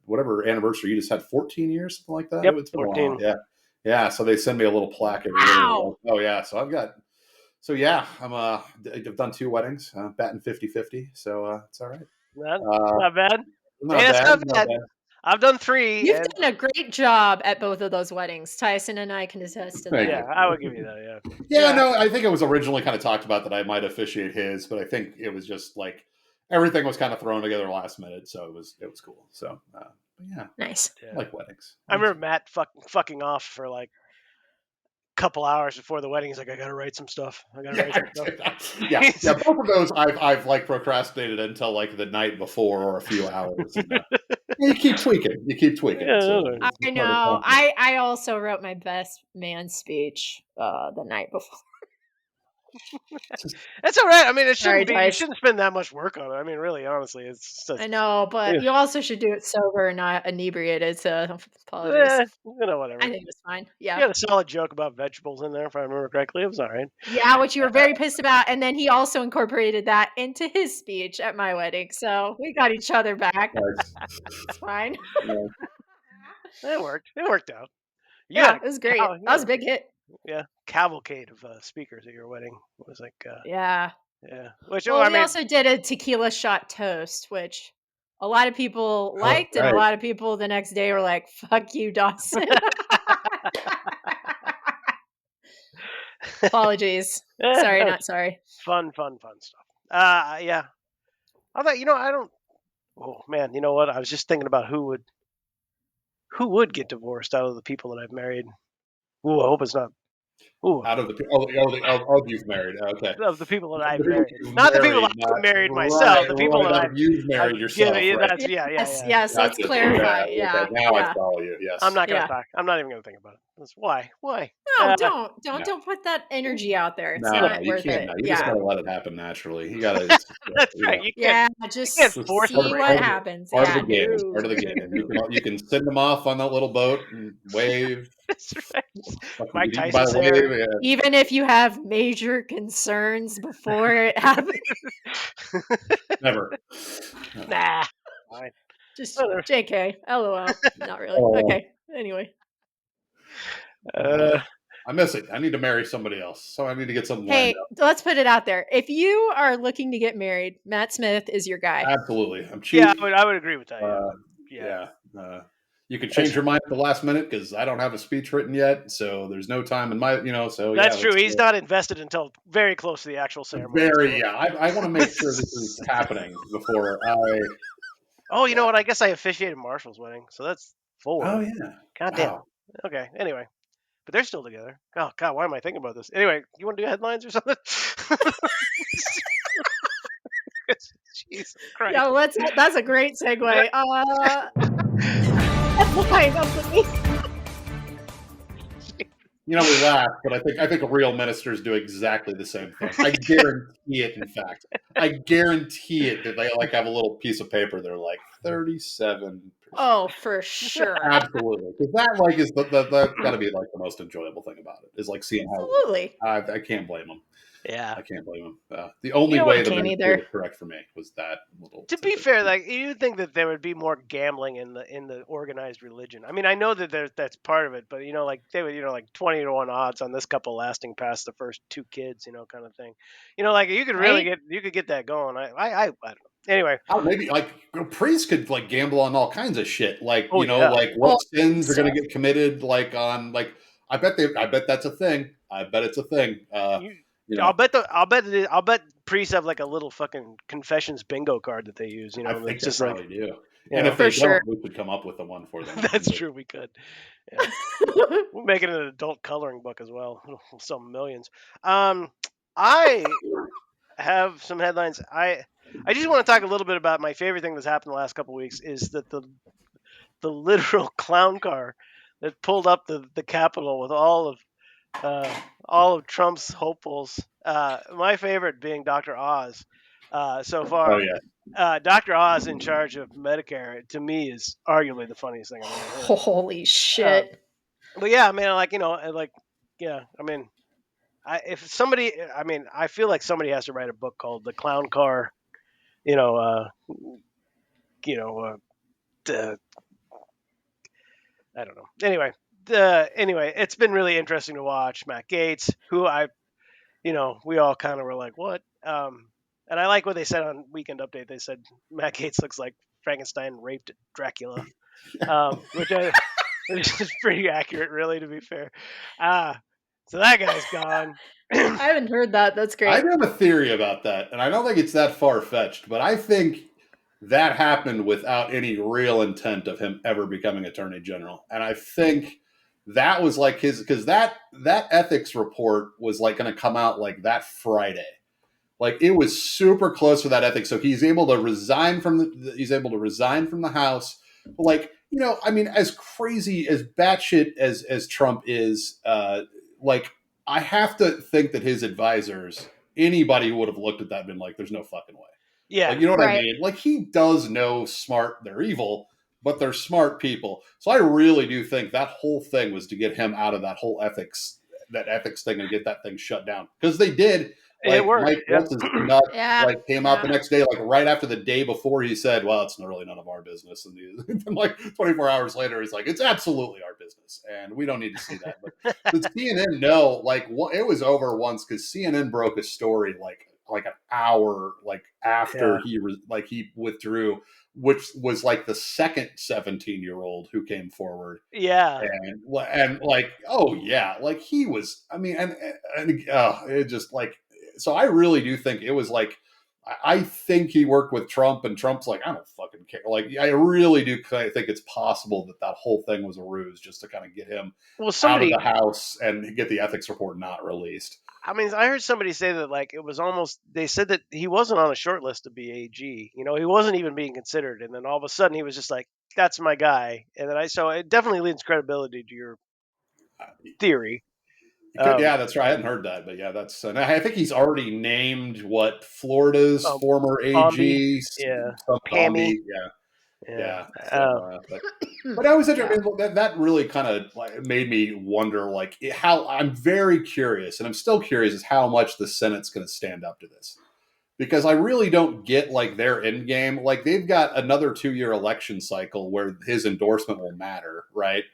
whatever anniversary you just had 14 years something like that. Yep. It's been a while. 14. Yeah. So they send me a little plaque every year. Wow. Oh yeah. So yeah. I've done two weddings, batting 50-50. So it's all right. That's Uh, not bad. Hey, not that's bad. not Not bad. bad. I've done three, You've and done a great job at both of those weddings. Tyson and I can attest to Thank yeah, that. I would give you. you that. Yeah. Yeah. Yeah. No, I think it was originally kind of talked about that I might officiate his, but I think it was just like everything was kind of thrown together last minute, so it was cool. So, but yeah. Nice. I Yeah. like weddings. I remember Matt fucking off for like a couple hours before the wedding. He's like, I gotta write some stuff. I gotta write Yeah, some stuff. yeah. Both of those I've like procrastinated until like the night before or a few hours. And, you keep tweaking. You keep tweaking. Yeah. So I it's hard to know. accomplish. I also wrote my best man speech the night before. That's all right. I mean, it Sorry, shouldn't be. You Dice. shouldn't spend that much work on it. I mean, really, honestly, it's I just, know, yeah, but you also should do it sober, not inebriated. So apologies. I whatever. think it was fine. You Yeah. had a solid joke about vegetables in there, if I remember correctly. It was all right. Yeah, which you were very pissed about. And then he also incorporated that into his speech at my wedding. So we got each other back. Nice. It's fine. Yeah. It worked. It worked out. You had Yeah, a it was great. you That had was a a big hit. yeah cavalcade of speakers at your wedding. It was like Yeah. yeah, which Well, I we mean, also did a tequila shot toast, which a lot of people Oh, liked, and a right. lot of people the next day were like, "Fuck you, Dawson." Apologies. Sorry, that not sorry. fun stuff. Yeah. I thought I don't. Oh man, you know what? I was just thinking about who would get divorced out of the people that I've married. Ooh, I hope it's not. Ooh, Out of the oh, you've married. Okay. of the people that The I've people married, you've not the people married, that not I've married myself. right, The people that not if you've I've married given. yourself, Yeah, right? that's Yes, yeah. yes, let's Gotcha. Yeah. clarify. Okay. Yeah, Now I yeah, follow you. I'm Yes. not gonna yeah. talk. I'm not even gonna think about it. That's why. Why? No, Uh, No. don't put that energy out there. It's No. not You worth can't. it. No. You just Yeah, gotta let it happen naturally. You gotta. It's that's you right. know. yeah. You can't Just Just force a see breakup. what happens. part of Yeah, the game. It's no, part of the no, no, game. no. You can send them off on that little boat and wave. That's right. Fucking Mike get eaten by Tyson the said. wave. Yeah. Even if you have major concerns before it happens, Never. No. Nah. Fine. just Whatever. JK, LOL. Not really. Oh, Okay. Anyway. uh, Uh, I miss it. I need to marry somebody else. So I need to get something lined Hey, up. let's put it out there. If you are looking to get married, Matt Smith is your guy. Absolutely. I'm yeah, cheap. I would agree with that. Yeah. Uh, Yeah. yeah. You can That's change your mind at the last minute because I don't have a speech written yet. So there's no time in my, so yeah, that's true. let's He's not invested until very close to the actual ceremony. very, So. yeah. I want to make sure this is happening before Oh, you know yeah. what? I guess I officiated Marshall's wedding, so that's Oh, 4. yeah. God damn. Wow. Okay. Anyway, but they're still together. Oh God, why am I thinking about this? Anyway, you want to do headlines or something? Jesus Yeah, Christ. that's a great segue. Headline of the week. We laugh, but I think real ministers do exactly the same thing. I guarantee it. In fact, I guarantee it that they like have a little piece of paper. They're like 37%. Oh, for sure. Absolutely, because that like is that's got to be like the most enjoyable thing about it is like seeing how Absolutely. I can't blame them. Yeah. I can't blame them. The You only know what? way the Can't ministry either. was correct for me was that little To be tidbit. fair, like you think that there would be more gambling in the organized religion. I mean, I know that that's part of it, but like they would, like 20 to 1 odds on this couple lasting past the first 2 kids, kind of thing. Like you could really Right? get that going. I don't know. Anyway, Oh, maybe like priests could like gamble on all kinds of shit. Like oh yeah, like what Oh, I think sins are so. going to get committed. Like on like I bet that's a thing. I bet it's a thing. you. You I'll know, bet priests have like a little fucking confessions bingo card that they use. I And think it's they just like probably do. you And if know For they don't, sure. we could come up with the one for them. that's true. We could. Yeah. We'll make it an adult coloring book as well. We'll sell millions. I have some headlines. I just want to talk a little bit about my favorite thing that's happened the last couple of weeks is that the literal clown car that pulled up the Capitol with all of Trump's hopefuls. My favorite being Dr. Oz. So Oh far, yeah. Dr. Oz in charge of Medicare to me is arguably the funniest thing I've ever heard. Holy Uh, shit. but yeah, I mean, yeah, I mean, if somebody, I mean, I feel like somebody has to write a book called "The Clown Car." You know, you know, uh, I don't know. Anyway, it's been really interesting to watch Matt Gaetz, who we all kind of were like, what? And I like what they said on Weekend Update. They said Matt Gaetz looks like Frankenstein raped Dracula, which which is pretty accurate, really, to be fair. So that guy's gone. I haven't heard that. That's I great. have a theory about that, and I don't think it's that far fetched, but I think that happened without any real intent of him ever becoming attorney general. And I think that was like his because that ethics report was like going to come out like that Friday. Like it was super close for that ethics. So he's able to resign from the House. Like, I mean, as crazy as batshit as Trump is, like I have to think that his advisors, anybody who would have looked at that and been like, "There's no fucking way." Like, Yeah. you know what I Right. mean? Like, he does know smart. They're evil, but they're smart people. So I really do think that whole thing was to get him out of that ethics thing, and get that thing shut down, because they did. It Like, worked. Mike, Yeah. what's his nut, Yeah. like, came out Yeah. the next day, like right after the day before he said, "Well, it's not really none of our business," and then like 24 hours later, he's like, "It's absolutely our business, and we don't need to see that." But the CNN, no, like, it was over once, because CNN broke a story like an hour like after Yeah. he withdrew, which was like the second 17-year-old who came forward, Yeah. and like, oh yeah, like he was. I mean, and it just like, so I really do think it was like, I think he worked with Trump, and Trump's like, I don't fucking care. Like, I really do think it's possible that that whole thing was a ruse just to kind of get him Well, out of somebody. the house and get the ethics report not released. I mean, I heard somebody say that like it was almost. They said that he wasn't on a short list to be AG. You know, he wasn't even being considered, and then all of a sudden he was just like, "That's my guy." And then so it definitely lends credibility to your theory. Yeah, that's right. I hadn't heard that, but yeah, and I think he's already named what Florida's Um, former Pomby, AG, yeah, some Pammy, Zombie. Yeah, yeah, yeah. So, uh, but I was Yeah. interested. I mean, that really kind of like made me wonder, like, how. I'm very curious, and I'm still curious, as how much the Senate's going to stand up to this, because I really don't get like their end game. Like, they've got another 2-year election cycle where his endorsement will matter, right?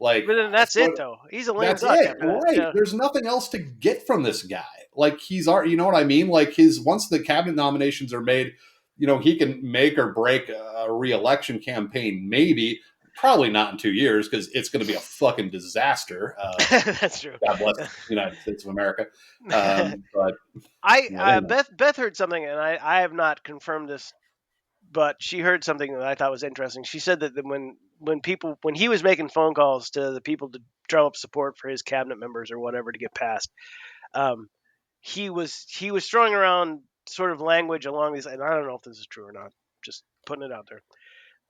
Like, but then that's so it though. He's a lame that's duck it, after that. right? Yeah, There's nothing else to get from this guy. Like, he's already, you know what I mean? Like, once the cabinet nominations are made, he can make or break a re-election campaign. Maybe, probably not in 2 years, because it's going to be a fucking disaster. that's true. God bless the United States of America. But Beth heard something, and I have not confirmed this, but she heard something that I thought was interesting. She said that when he was making phone calls to the people to drum up support for his cabinet members or whatever to get passed, um, he was throwing around sort of language along these, and I don't know if this is true or not. Just putting it out there,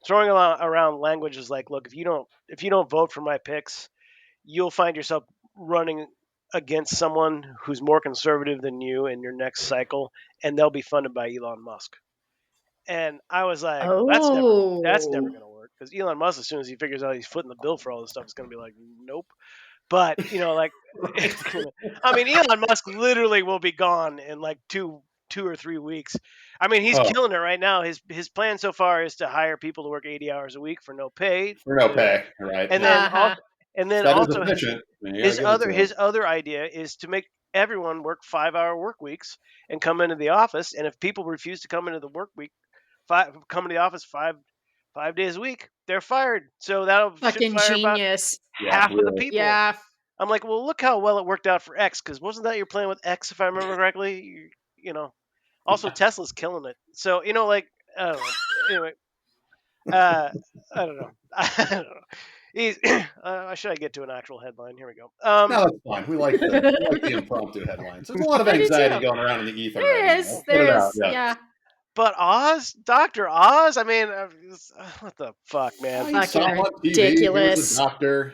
throwing around languages like, "Look, if you don't vote for my picks, you'll find yourself running against someone who's more conservative than you in your next cycle, and they'll be funded by Elon Musk." And I was like, "Well, that's never Oh. going to work, because Elon Musk, as soon as he figures out he's footing the bill for all this stuff, is going to be like, nope." But like, I mean, Elon Musk literally will be gone in like 2 or 3 weeks. I mean, he's oh, killing it right now. His plan so far is to hire people to work 80 hours a week for no pay, for no pay, right? and Yeah, then Uh-huh. also and then that is also efficient. I mean, you got to his give it other to him. his other idea is to make everyone work 5-hour work weeks and come into the office. And if people refuse to come into the work week, come into the office five days a week, they're fired. So that should Fucking fire about genius. Yeah, half of the really. people. Yeah. I'm like, well, look how well it worked out for X, because wasn't that your plan with X, if I remember correctly? You know. Also, Tesla's killing it. So like, I don't know. Anyway, uh, I don't know. I don't know. He's, should I get to an actual headline? Here we go. No, that's fine. We like the impromptu headlines. There's a lot of I do anxiety too. going around in the ether right There now. is. Let's get There it out. is. Yeah. Yeah. But Doctor Oz. I mean, what the fuck, Well, man? he saw Fucking him on TV. He was a ridiculous. doctor.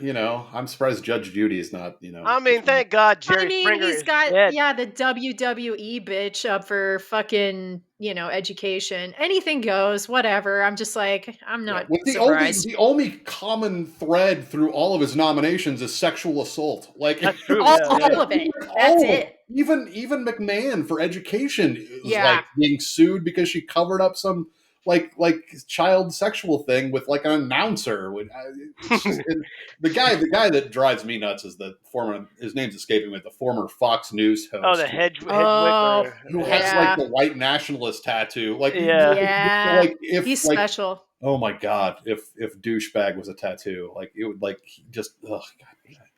I'm surprised Judge Judy is not, I mean, between. thank God I Jerry mean, Springer he's is got, dead. yeah, the WWE bitch up for fucking, education. Anything goes, whatever. I'm just like, I'm Yeah, not with the only surprised. the only common thread through all of his nominations is sexual assault. Like, That's true. All, Yeah, yeah. all of it. That's all of it. them. Even McMahon for education is like Yeah. being sued because she covered up some like child sexual thing with like an announcer. It's just, and the guy that drives me nuts is the former. His name's escaping me. The former Fox News Oh, the host Hedgewick, Oh, or who has like yeah, yeah. the white nationalist tattoo. Like, yeah. Yeah. like, if He's like, special. oh my god, if douchebag was a tattoo, like, it would, like, just, oh god.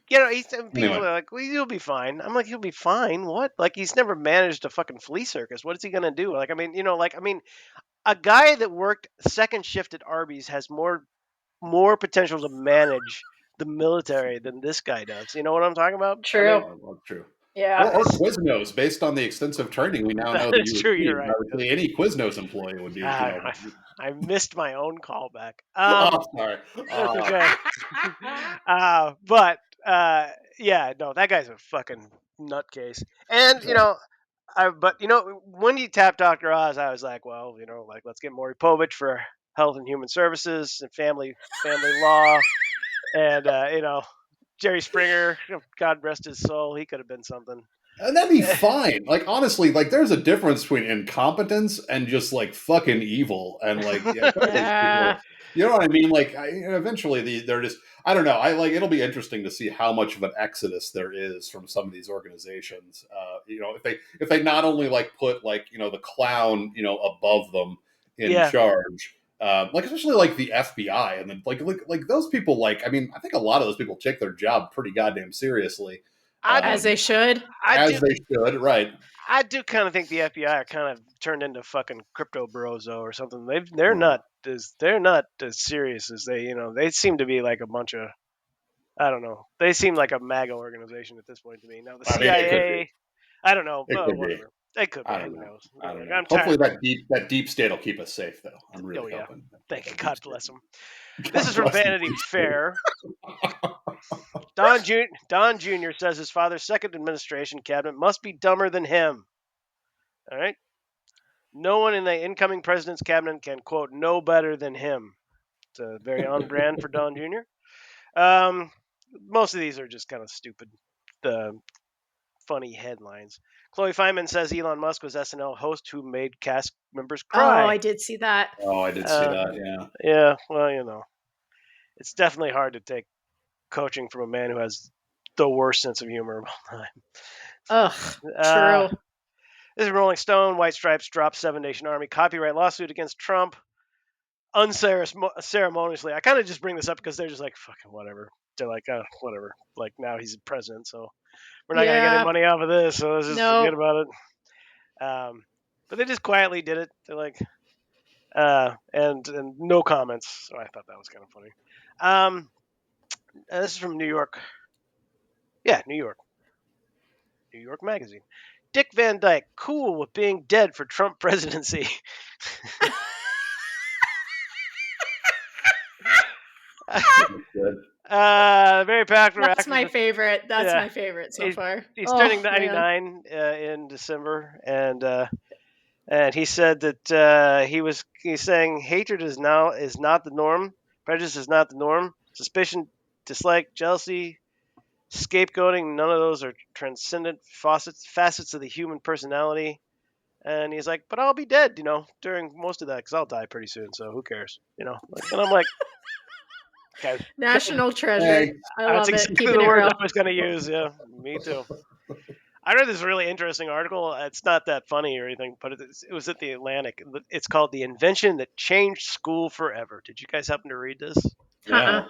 People Anyway, are like, "Well, he'll be fine." I'm like, "He'll be fine? What? Like, he's never managed a fucking flea circus. What is he gonna do?" Like, I mean, a guy that worked second shift at Arby's has more potential to manage the military than this guy does. You know what I'm talking about? I True. mean, well, true. Yeah. Or Quiznos, based on the extensive training we now that know that is you true. You're received. I right. would say any Quiznos employee would be, Ah, I missed my own callback. oh, sorry. That's okay. But yeah, no, that guy's a fucking nutcase. And but when you tap Dr. Oz, I was like, well, like let's get Maury Povich for Health and Human Services and family law, and Jerry Springer, God rest his soul, he could have been something. And that'd be fine. Like honestly, like there's a difference between incompetence and just like fucking evil. And like, yeah, some of these Yeah. people, you know what I mean? Like, eventually they're just. I don't know. I like. It'll be interesting to see how much of an exodus there is from some of these organizations. If they not only like put like the clown above them in Yeah, charge. Like especially like the FBI and then like those people like I mean I think a lot of those people take their job pretty goddamn seriously. I do. As Um, they should. I as do. they should, right? I do kind of think the FBI are kind of turned into fucking crypto brozo or something. They're not as serious as they seem to be like a bunch of, I don't know. They seem like a MAGA organization at this point to me. Now the I mean, it could be. CIA, I don't know, It but could be. whatever. They could be. I don't Who know. knows? I don't Like, know. I'm Hopefully tired. that deep state will keep us safe, though. I'm Oh really yeah. hoping Thank that deep God state. bless them. This is God from bless the Vanity deep state. Fair. Don Jr. says his father's second administration cabinet must be dumber than him. All right. No one in the incoming president's cabinet can, quote, know better than him. It's very on brand for Don Jr. Most of these are just kind of stupid, funny headlines. Chloe Feynman says Elon Musk was SNL host who made cast members Oh, cry. I did see that. Oh, I did see Uh, that. Yeah. yeah, well, it's definitely hard to take coaching from a man who has the worst sense of humor of all time. Ugh, Uh, true. this is Rolling Stone. White Stripes drops Seven Nation Army copyright lawsuit against Trump unceremoniously. I kind of just bring this up because they're just like, fucking whatever. They're like, whatever. Like, now he's president, so we're not going to get any Yeah. money off of this, so let's just forget No. about it. But they just quietly did it. They're like, and no comments. So I thought that was kind of funny. This is from New York. Yeah, New York. New York Magazine. Dick Van Dyke, cool with being dead for Trump presidency. Good. Very popular That's my actor. favorite. That's Yeah, my favorite so he's, far. he's turning Oh, man. 99 in December, and he said that he's saying hatred is not the norm, prejudice is not the norm, suspicion, dislike, jealousy, scapegoating, none of those are transcendent facets of the human personality. And he's like, but I'll be dead, during most of that because I'll die pretty soon. So who cares, and I'm like, guys, National treasure. Hey, I that's love it. exactly Keeping the it words I real. was going to use. Yeah, me too. I read this really interesting article. It's not that funny or anything, but it was at the Atlantic. It's called "The Invention That Changed School Forever." Did you guys happen to read this? Uh-uh. no.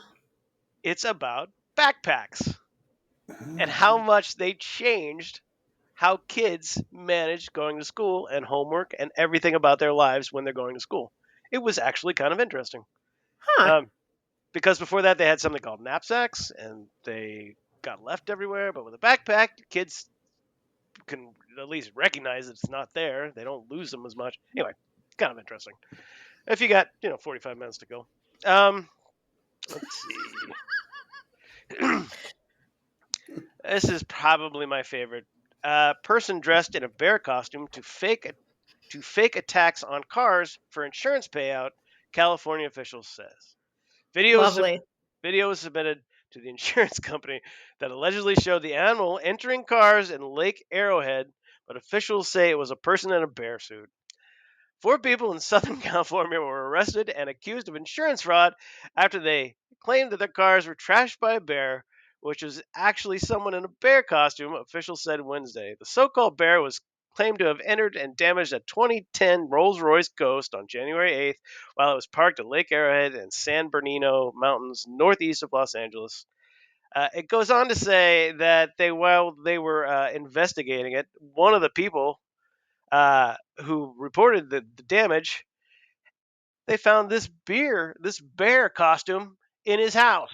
It's about backpacks and how much they changed how kids manage going to school and homework and everything about their lives when they're going to school. It was actually kind of interesting. Huh. Um, because before that, they had something called knapsacks and they got left everywhere. But with a backpack, kids can at least recognize that it's not there. They don't lose them as much. Anyway, kind of interesting. If you got 45 minutes to go, let's see. This is probably my favorite. Person dressed in a bear costume to fake attacks on cars for insurance payout. California officials says video sub- Lovely. video was submitted to the insurance company that allegedly showed the animal entering cars in Lake Arrowhead, but officials say it was a person in a bear suit. 4 people in Southern California were arrested and accused of insurance fraud after they claimed that their cars were trashed by a bear, which was actually someone in a bear costume, officials said Wednesday. The so called bear was claimed to have entered and damaged a 2010 Rolls Royce Ghost on January 8th while it was parked at Lake Arrowhead in San Bernardino Mountains, northeast of Los Angeles. It goes on to say that while they were investigating it, one of the people who reported the damage, they found this bear costume in his house.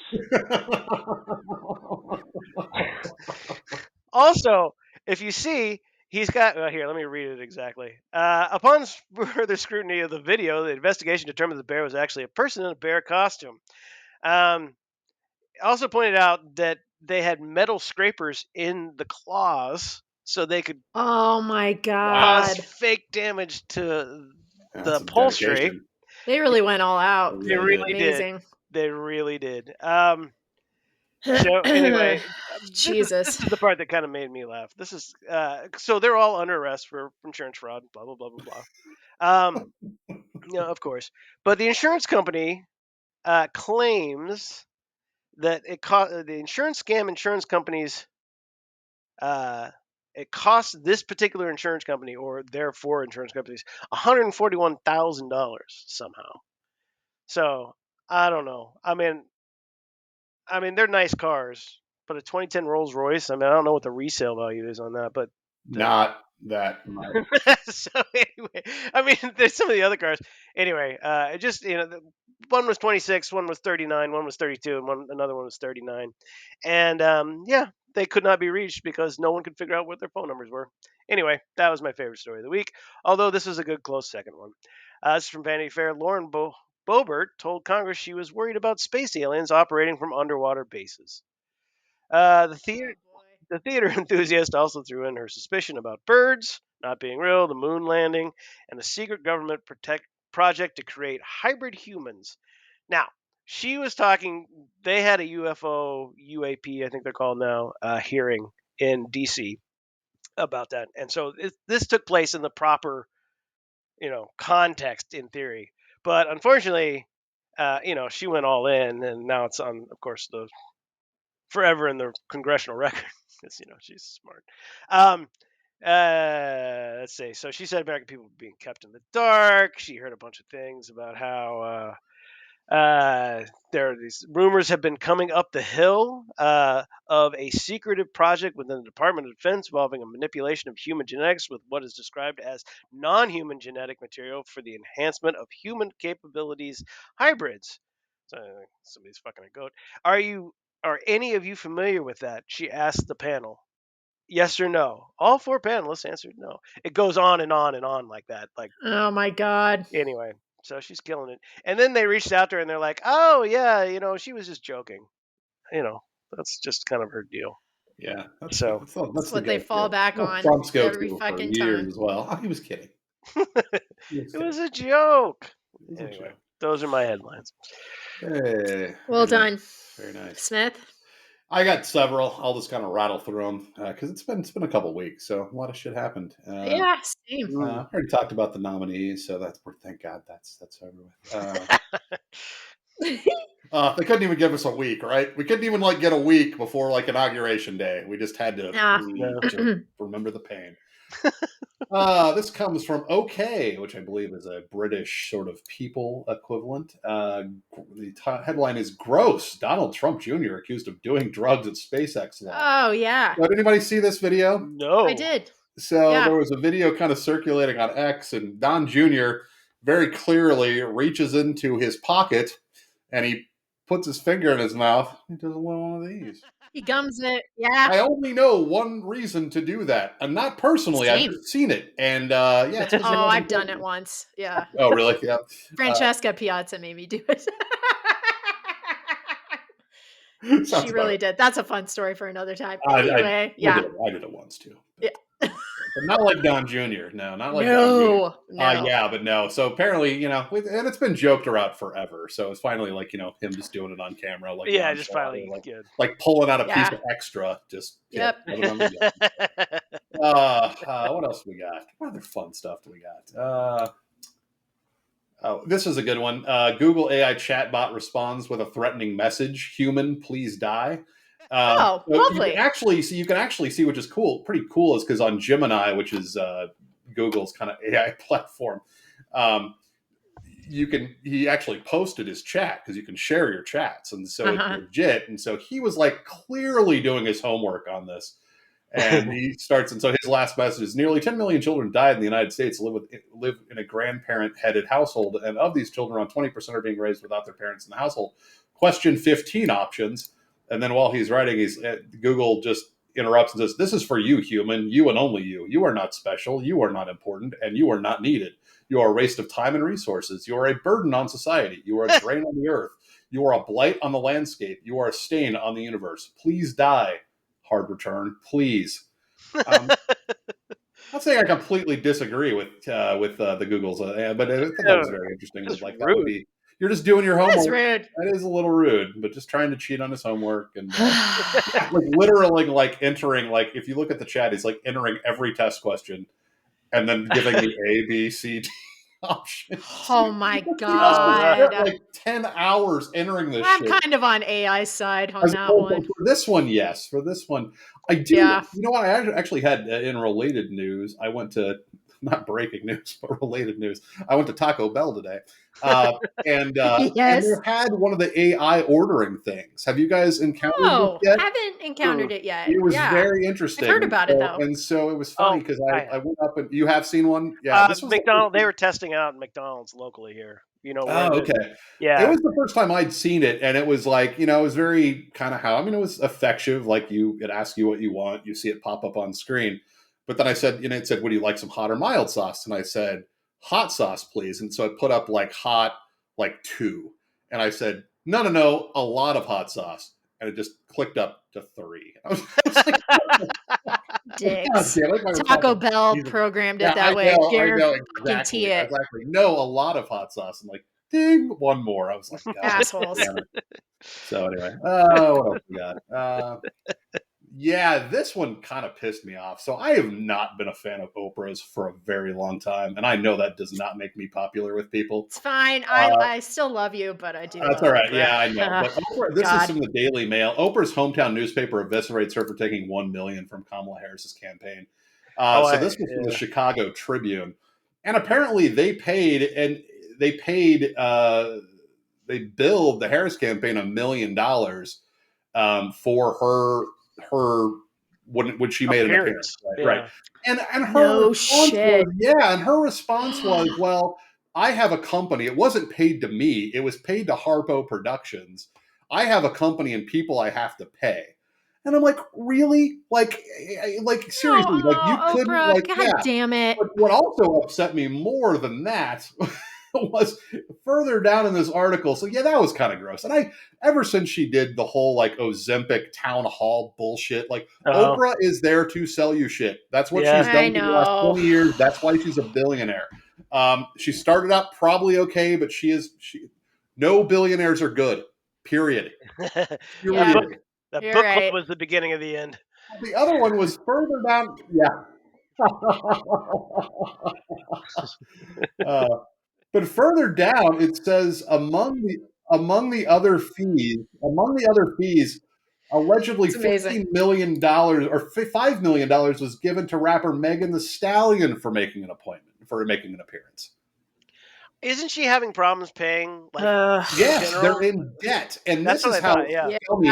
Also, if you see, he's got. Well, here, let me read it exactly. Upon further scrutiny of the video, the investigation determined the bear was actually a person in a bear costume. Also pointed out that they had metal scrapers in the claws so they could Oh my cause Wow. god. fake damage to the That's some upholstery. dedication. They really went all They out. They really did. really did. Amazing. They really did. So anyway, this Jesus. is the part that kind of made me laugh. This is so they're all under arrest for insurance fraud. Blah blah blah blah blah. Of course, but the insurance company claims that the insurance scam insurance companies. Uh, it cost this particular insurance company, or therefore insurance companies, $141,000 somehow. So I don't know. I mean, they're nice cars, but a 2010 Rolls Royce. I mean, I don't know what the resale value is on that, but Not that much. so anyway, I mean, there's some of the other cars. Anyway, it just one was 26, one was 39, one was 32, and another one was 39, and yeah, they could not be reached because no one could figure out what their phone numbers were. Anyway, that was my favorite story of the week. Although this was a good close second one. This is from Vanity Fair. Lauren Boebert told Congress she was worried about space aliens operating from underwater bases. The theater Oh boy. the theater enthusiast also threw in her suspicion about birds not being real, the moon landing, and a secret government protect project to create hybrid humans. Now, she was talking. They had a UFO UAP, I think they're called now, hearing in DC about that, and so this took place in the proper, context in theory. But unfortunately, she went all in, and now it's on, of course, the forever in the congressional record because she's smart. Um, let's see. So she said American people were being kept in the dark. She heard a bunch of things about how there are these rumors have been coming up the hill of a secretive project within the Department of Defense involving a manipulation of human genetics with what is described as non-human genetic material for the enhancement of human capabilities hybrids. So somebody's fucking a goat. Are any of you familiar with that? She asked the panel. Yes or no? All four panelists answered no. It goes on and on and on like that. Like Oh my god. anyway, so she's killing it. And then they reached out to her and they're like, "Oh yeah, she was just joking." You know, that's just kind of her deal. Yeah, that's So It's that's the what they fall go-to. back Well, on Trump's every go-to for fucking years time. as well. Oh, he was kidding. He was it kidding. was a joke. It was a Anyway, joke. those are my headlines. Hey, Well very nice. done, Very nice. Smith. I got several. I'll just kind of rattle through them because it's been a couple weeks, so a lot of shit happened. Yeah, same. Mm. I already talked about the nominees, so thank God that's over with. They couldn't even give us a week, right? We couldn't even like get a week before like inauguration day. We just had to Ah. No. just remember the pain. This comes from OK, which I believe is a British sort of people equivalent. Headline is Gross. Donald Trump Jr. accused of doing drugs at SpaceX launch. Oh yeah, Did anybody see this video? I No. did. So Yeah. there was a video kind of circulating on X, and Don Jr. very clearly reaches into his pocket and he puts his finger in his mouth. He doesn't want one of these. He gums it. Yeah. I only know one reason to do that, and not personally. I've Same. just seen it, and yeah, it's because he Oh, hasn't I've told done it me. once. Yeah. Oh, really? Yeah. Francesca Piazza made me do it. Sounds She about really did. That's a fun story for another time. right. Anyway, yeah. I did it once too, Yeah. but not like Don Jr. No, not like Don Jr. No, no. Yeah, but no. So apparently, and it's been joked around forever. So it's finally like him just doing it on camera, like Yeah, just nonchalant, finally good. like pulling out a piece Yeah. of extra, just Yep. put it on the. What else we got? What other fun stuff do we got? Oh, this is a good one. Google AI chatbot responds with a threatening message: "Human, please die." Oh, So lovely. you can actually see, which is cool, pretty cool, is because on Gemini, which is Google's kind of AI platform, um, he actually posted his chat because you can share your chats, and so it's Uh-huh. legit. And so he was like clearly doing his homework on this. And he starts, and so his last message is: nearly 10 million children died in the United States, live in a grandparent-headed household, and of these children, around 20% are being raised without their parents in the household. Question 15 options, and then while he's writing, Google just interrupts and says, "This is for you, human, you and only you. You are not special, you are not important, and you are not needed. You are a waste of time and resources. You are a burden on society. You are a drain on the earth. You are a blight on the landscape. You are a stain on the universe. Please die. Hard return, please. Not saying I completely disagree with the Googles, but I thought that was very interesting. Just Like that would rude. be you're just doing your That is homework. rude. That is a little rude, but just trying to cheat on his homework and like literally like entering like if you look at the chat, he's like entering every test question and then giving me A, B, C, D options. Oh my Oh, no. Spent God. like 10 hours entering this I'm shit. kind of on AI's side on As that opposed one. to- for this one, yes. For this one, I do. Yeah. You know what? I actually had in related news. I went to not breaking news, but related news. I went to Taco Bell today, and Yes. they had one of the AI ordering things. Have you guys encountered this Oh, yet? haven't encountered it yet. It was Yeah. very I've interesting, heard about it though. and so it was funny Oh, because I I have. went up and you have seen one. Yeah, this was the McDonald. They were testing out McDonald's locally here. You know where Oh, the okay. It yeah. was the first time I'd seen it, and it was like, it was very kind of how, I mean, it was effective. Like it asks you what you want, you see it pop up on screen. But then I said, it said, would you like some hot or mild sauce? And I said, hot sauce, please. And so it put up like hot, like 2. And I said, no, no, no, a lot of hot sauce. And it just clicked up to 3. I was like, God Dicks. damn, like my response Taco was, Bell Jesus. programmed Yeah, it that way. I know Guarantee exactly, it. exactly. No, a lot of hot sauce. I'm like, ding, one more. I was like, God Assholes. damn it. So anyway, what else we got? Yeah, this one kind of pissed me off. So I have not been a fan of Oprah's for a very long time, and I know that does not make me popular with people. It's fine. Uh, I still love you, but I do that's love all right. Oprah. Yeah, I know. But Oprah, this is God. from the Daily Mail. Oprah's hometown newspaper eviscerates her for taking $1 million from Kamala Harris's campaign. Oh, So this was from the Chicago Tribune, and apparently they paid they billed the Harris campaign $1 million for her when she made an appearance, right? And her No response shit. was, well, I have a company. It wasn't paid to me. It was paid to Harpo Productions. I have a company and people I have to pay. And I'm like, really? Like seriously? Like you Oh, couldn't? Oprah. Like, God yeah. damn it. But what also upset me more than that was further down in this article. So yeah, that was kind of gross. And I, ever since she did the whole like Ozempic town hall bullshit, like Oprah is there to sell you shit. That's what she's done for the last 20 years. That's why she's a billionaire. She started out probably okay, but no billionaires are good. Period. Yeah, that you're book right. club was the beginning of the end. The other one was further down. Yeah. But further down, it says among the other fees, allegedly It's amazing. $15 million or $5 million was given to rapper Megan Thee Stallion for making an appearance. Isn't she having problems paying? Yes, they're in debt, and That's this is what I how. thought, yeah. Tell me,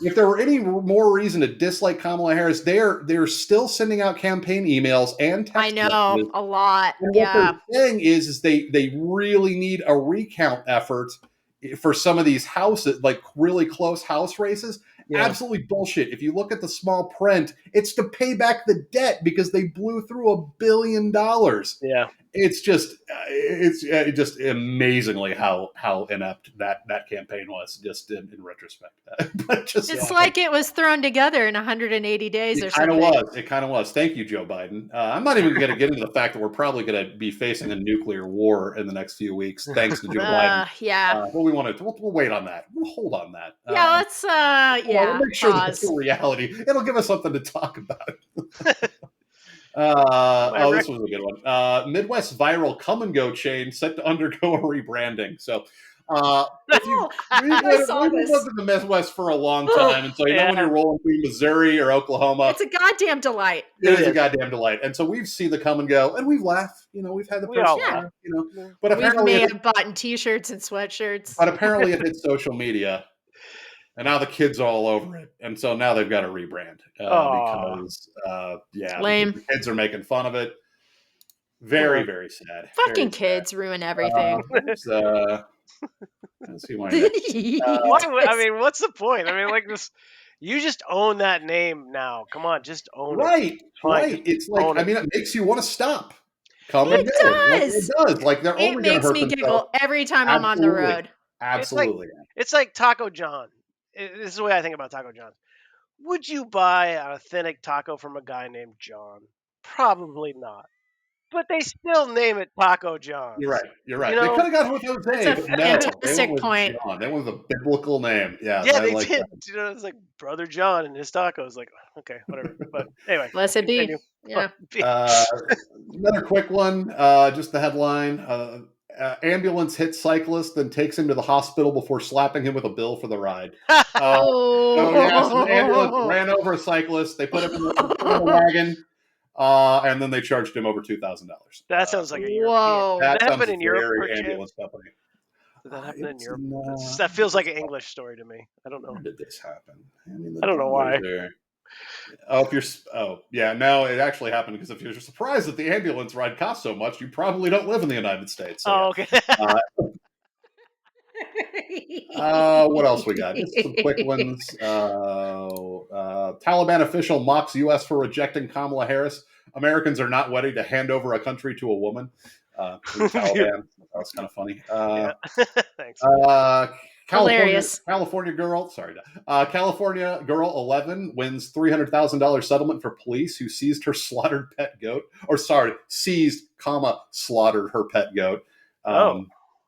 if there were any more reason to dislike Kamala Harris, they're still sending out campaign emails and text I know messages. a lot. And Yeah. what they're saying is they really need a recount effort for some of these houses, like really close house races. Yeah. Absolutely bullshit. If you look at the small print, it's to pay back the debt because they blew through $1 billion. Yeah. It's just amazingly how inept that campaign was, just in retrospect. But it's like it was thrown together in 180 days or something. It kind of was. Thank you, Joe Biden. I'm not even going to get into the fact that we're probably going to be facing a nuclear war in the next few weeks, thanks to Joe Biden. Yeah. But we'll wait on that. We'll hold on that. Yeah, let's we'll make sure that's a reality. It'll give us something to talk about. This was a good one. Midwest viral come and go chain set to undergo a rebranding. So we've lived in the Midwest for a long time, and so you know when you're rolling through Missouri or Oklahoma, it's a goddamn delight. It is a goddamn delight, and so we've seen the come and go, and we've laughed. We've had the but apparently we may have bought T-shirts and sweatshirts. But apparently, it hit social media. And now the kids are all over it, and so now they've got to rebrand because lame. The kids are making fun of it. Very, very sad. Fucking kids ruin everything. Let's see why. I mean, what's the point? I mean, like this, you just own that name now. Come on, just own it. Right. It's like it makes you want to stop. It does. Like they're only going to hurt themselves. It makes me giggle every time I'm on the road. It's like Absolutely. it's like Taco John. This is the way I think about Taco John. Would you buy an authentic taco from a guy named John? Probably not. But they still name it Taco You're John's. right. You're You right. They could know? have gone with That's Jose, a but no, they went fantastic with point. John. They went with a biblical name. Yeah, Yeah, I they like did. that. You know, it's like Brother John and his tacos. Like, okay, whatever. But anyway, Blessed continue. be. Yeah. Uh, Another quick one, just the headline. Ambulance hits cyclist, then takes him to the hospital before slapping him with a bill for the ride. Uh, so, yeah, so the ambulance Oh. ran over a cyclist. They put him in the wagon, and then they charged him over $2,000. That sounds like a European. Did Whoa. that That happen sounds in Europe, very perchance? ambulance company. Did that happen It in was Europe? not. That feels like an English story to me. I don't know. When did this happen? I mean, the I don't know dollars why. there. Oh, if you're, oh, yeah, no, it actually happened because if you're surprised that the ambulance ride costs so much, you probably don't live in the United States. So, yeah. Oh, okay. Uh, what else we got? Just some quick ones. Taliban official mocks U.S. for rejecting Kamala Harris. Americans are not ready to hand over a country to a woman. Tweet Taliban. That was kind of funny. Yeah. Thanks. Uh, Hilarious. California girl. Sorry, California girl 11 wins $300,000 settlement for police who seized her slaughtered pet goat. Or sorry, seized, slaughtered her pet goat. Oh,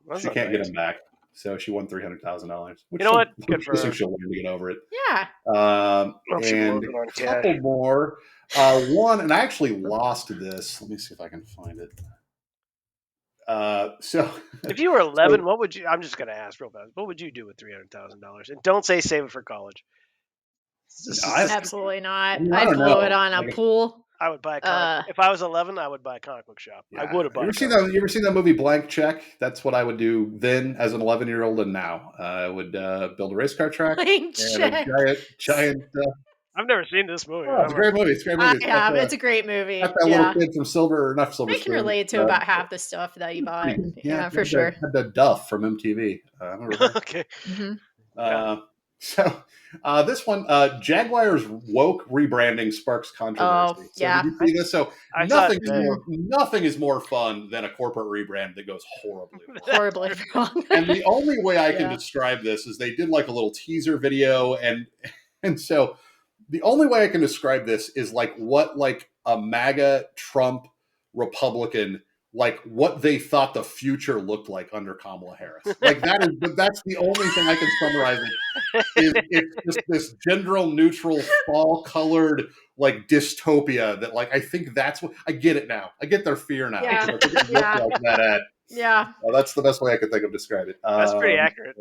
that's She not can't get nice. him back, so she won $300,000. Which You know what? Good I for think her. she'll win to get over it. Yeah. Hope she blows And it on a couple cash. more. One, and I actually lost this. Let me see if I can find it. So If you were so 11, what would you? I'm just gonna ask real fast. What would you do with $300,000? And don't say save it for college. This is I, just. Absolutely not. I I'd don't blow it know. on a Like, pool. I would buy a comic. Uh, If I was 11, I would buy a comic book shop. I yeah. would have You bought ever a seen comic. that? You ever seen that movie Blank Check? That's what I would do then as an 11-year-old, and now I would build a race car track blank and a check. giant. I've never seen this movie. Oh, it's a great movie. It's a great movie. I It's have. It's a great got movie. that little Yeah. kid from Silver, not Silver I can Spoon. relate to about half the stuff that you bought. Yeah, Yeah, for sure. had the Duff from MTV. I remember her. Okay. Hmm. Yeah. So this one, Jaguar's woke rebranding sparks Oh, controversy. So did yeah. you see this? So I saw it nothing is more fun than a corporate rebrand that goes horribly wrong. Horribly wrong. And the only way I can Yeah. describe this is they did like a little teaser video, and so the only way I can describe this is like what like a MAGA Trump Republican, like what they thought the future looked like under Kamala Harris. Like that's the only thing I can summarize it. It's just this gender neutral, fall colored like dystopia that like I think that's what I get it now. I get their fear now. Yeah. I think it looked Yeah. like that ad. Yeah. That's the best way I could think of describe it. That's pretty accurate.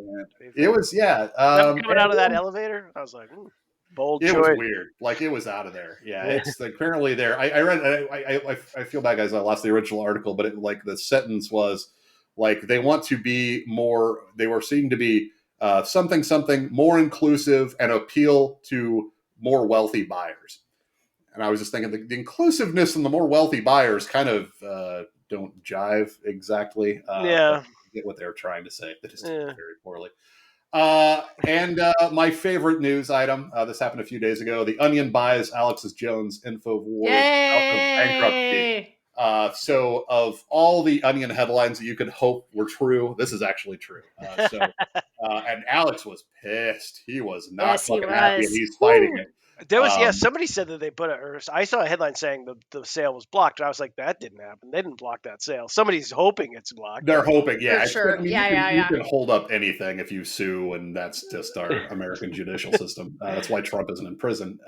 It was, yeah. Them coming out of that elevator, I was like, bold It choice. was weird. Like it was out of there. Yeah, it's like, apparently there. I read. I feel bad, guys. I lost the original article, but it, like the sentence was like they want to be more. They were seeking to be something more inclusive and appeal to more wealthy buyers. And I was just thinking the inclusiveness and the more wealthy buyers kind of don't jive exactly. Yeah. But I get what they're trying to say. They just did Yeah. it very poorly. And my favorite news item. This happened a few days ago. The Onion buys Alex Jones Infowars out of bankruptcy. Yay! So, of all the Onion headlines that you could hope were true, this is actually true. And Alex was pissed. He was not Yes, he fucking happy, and was. he's fighting it. There was somebody said that they put a. Or I saw a headline saying the sale was blocked. And I was like, that didn't happen. They didn't block that sale. Somebody's hoping it's blocked. They're hoping, yeah. For sure. I mean, you can hold up anything if you sue, and that's just our American judicial system. That's why Trump isn't in prison.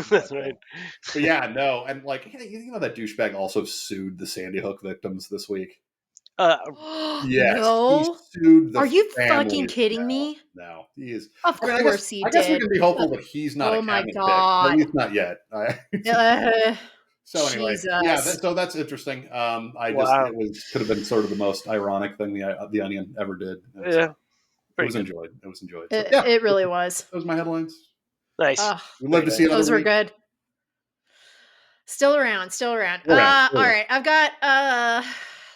That's right. But yeah, no, and like you know that douchebag also sued the Sandy Hook victims this week. Yes, No. he sued the Are you families. fucking kidding me? No, he is. Of I course he I guess we did. can be hopeful that he's not Oh a my cabinet God. pick. At least not yet. So anyway, Jesus. yeah, so that's interesting. It could have been sort of the most ironic thing the Onion ever did. And so it was enjoyed. It was enjoyed. So, yeah, It really was. those are my headlines. Nice. We'd love to see another Those were week. good. Still around. All right, I've got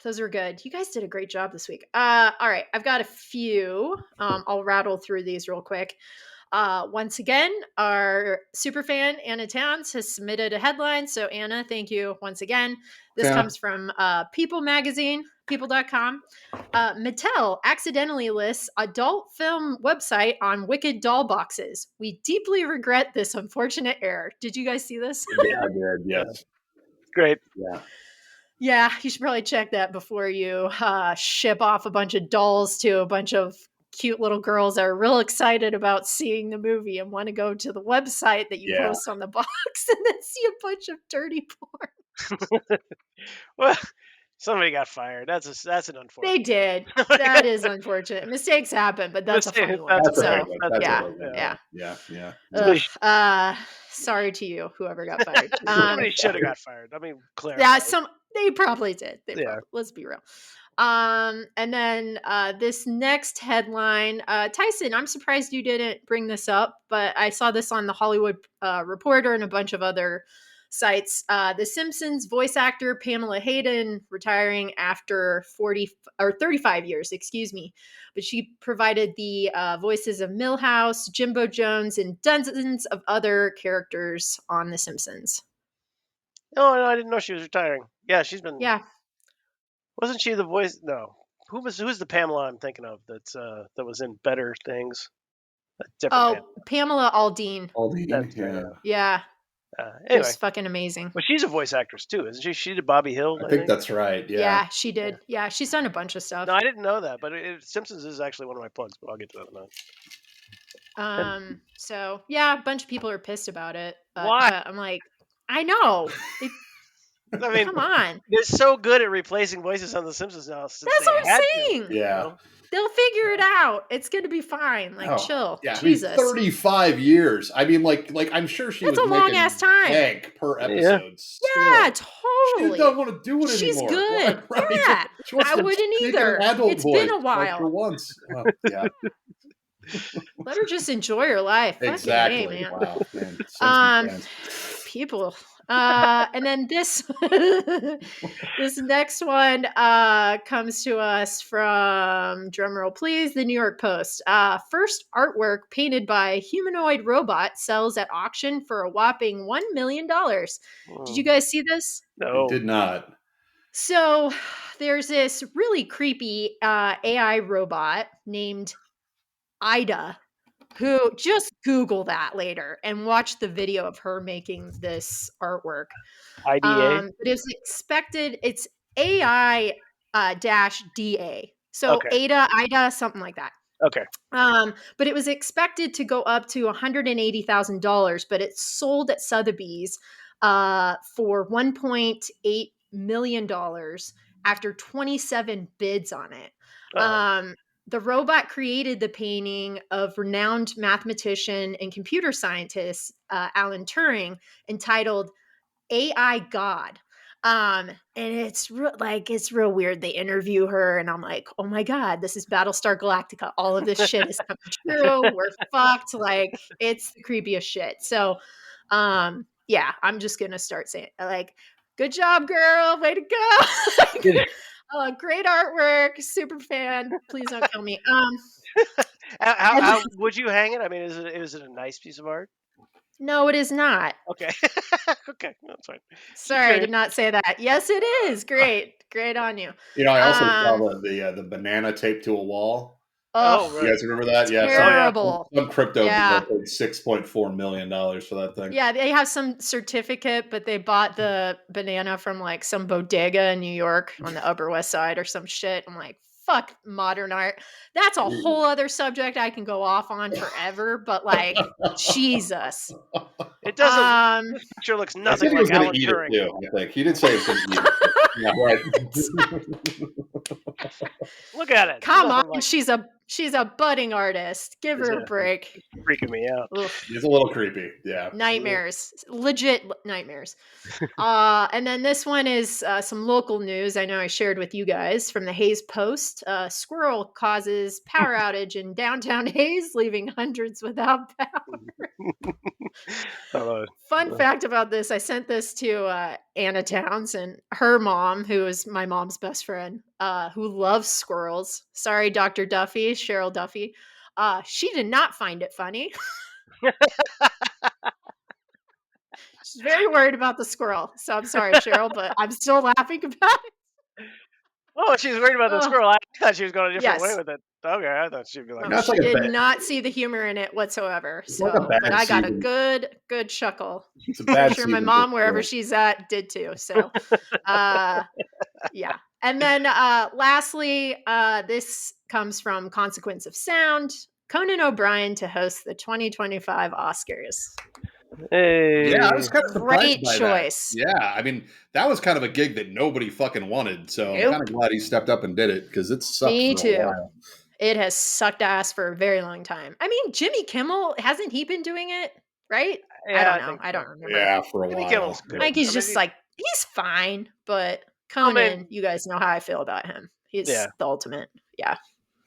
those were good. You guys did a great job this week. All right, I've got a few. I'll rattle through these real quick. Once again, our super fan Anna Towns has submitted a headline. So Anna, thank you once again. This comes from People Magazine. people.com. Mattel accidentally lists adult film website on Wicked doll boxes. We deeply regret this unfortunate error. Did you guys see this? Yeah, I did. Yeah. Yes. Great. Yeah. Yeah, you should probably check that before you ship off a bunch of dolls to a bunch of cute little girls that are real excited about seeing the movie and want to go to the website that you Yeah. post on the box and then see a bunch of dirty porn. Well, somebody got fired. That's an They unfortunate. did. That is unfortunate. Mistakes happen, but that's a Mistake. funny one. That's That's a okay. big So, one. That's That's a yeah, okay. big one. Yeah. yeah. Yeah. Yeah. Yeah. Ugh, Somebody, sorry to you, whoever got fired. somebody should have got fired. Let me Yeah, clarify. they probably did. Yeah. Let's be real. And then this next headline, Tyson, I'm surprised you didn't bring this up, but I saw this on the Hollywood Reporter and a bunch of other sites. The Simpsons voice actor Pamela Hayden retiring after 40 or 35 years, excuse me. But she provided the voices of Milhouse, Jimbo Jones, and dozens of other characters on The Simpsons. Oh, no, I didn't know she was retiring. Yeah, she's been. Yeah. Wasn't she the voice? No. Who's the Pamela I'm thinking of? That was in Better Things. A different Oh, Pamela. Pamela Aldine. Aldine. That's Yeah. Yeah. anyway. Just fucking amazing. Well, she's a voice actress too, isn't she? She did Bobby Hill, I I think think. that's right. Yeah. Yeah, she Yeah. did. Yeah, she's done a bunch of No, stuff. I didn't know that, but Simpsons is actually one of my plugs. But I'll get to that in a minute. So yeah, a bunch of people are pissed about it. Why? But I'm like, I know. I mean, Come on. they're so good at replacing voices on The Simpsons now since That's they what I'm had to. saying. Yeah. They'll figure it out. It's gonna be fine. Like, Oh, chill. yeah. I mean, Jesus. 35 years. I mean, like I'm sure she That's was a long making ass time. bank per Yeah. episode. Yeah, Still, she just totally. doesn't want to do it She's anymore. good. Right? Yeah. She wants I to wouldn't speak in an either. adult It's been voice, a like for while. once. Oh, yeah. Let her just enjoy her life. Fucking Exactly. A, man. Wow, man. Simpsons Um, fans. people. And then this this next one comes to us from drumroll please, the New York Post. First artwork painted by humanoid robot sells at auction for a whopping $1 million. Did you guys see this? I No. did not. So there's this really creepy AI robot named Ida, who just Google that later and watch the video of her making this artwork. IDA. But it's AI dash DA. So Okay. Ida, something like that. Okay. But it was expected to go up to $180,000, but it sold at Sotheby's for $1.8 million after 27 bids on it. Uh-oh. The robot created the painting of renowned mathematician and computer scientist Alan Turing, entitled AI God. And it's it's real weird. They interview her, and I'm like, oh my god, this is Battlestar Galactica. All of this shit is coming true. We're fucked. Like, it's the creepiest shit. So, yeah, I'm just gonna start saying like, good job, girl. Way to go. Great artwork. Super fan. Please don't kill me. How would you hang it? I mean, is it a nice piece of art? No, it is not. Okay. Okay, that's fine. Just Sorry, I curious. did not say that. Yes, it is. Great on you. You know, I also saw Um, the banana taped to a wall. Oh, Oh, You right. guys remember that? Yeah. Oh, yeah. terrible. Some crypto Yeah. people paid $6.4 million for that thing. Yeah, they have some certificate, but they bought the banana from like some bodega in New York on the Upper West Side or some shit. I'm like, fuck modern art. That's a whole other subject I can go off on forever, but like, Jesus. It doesn't. Um, This picture looks He said nothing he like was going Alan to eat Turing. it too. I think he did say he was going to eat it. Yeah, right. Look at it. come Nothing on, like she's a budding artist. Give her a break. freaking me out. Oof. He's a little creepy. Yeah. Nightmares, legit nightmares. And then this one is some local news. I know I shared with you guys from the Hayes Post. Squirrel causes power outage in downtown Hayes, leaving hundreds without power. Fun fact about this, I sent this to Anna Townsend, her mom, who is my mom's best friend, who loves squirrels. Sorry, Dr. Duffy, Cheryl Duffy. She did not find it funny. She's very worried about the squirrel. So I'm sorry, Cheryl, but I'm still laughing about it. Oh, she's worried about the Oh, squirrel. I thought she was going a different way yes. with it. Okay, I thought she'd be like, Oh, No, it's like she a did bad, not see the humor in it whatsoever. it's like a So, but bad I got a season. good chuckle. It's a Pretty bad sure my season for mom, wherever squirrels. she's at, did too. So, uh, yeah. And then lastly, this comes from Consequence of Sound. Conan O'Brien to host the 2025 Oscars. Yeah, I hey. was kind of surprised Great by that. choice. Yeah, I mean, that was kind of a gig that nobody fucking wanted. So I'm kind of Nope. glad he stepped up and did it because it sucked Me for a too. while. It has sucked ass for a very long time. I mean, Jimmy Kimmel, hasn't he been doing it? Right? I Yeah, don't I know. think I don't so. remember. Yeah, for a Jimmy Kimmel's while. good. Like he's I mean, just like he's fine, but I mean, Conan, you guys know how I feel about him. He's yeah. the ultimate. Yeah.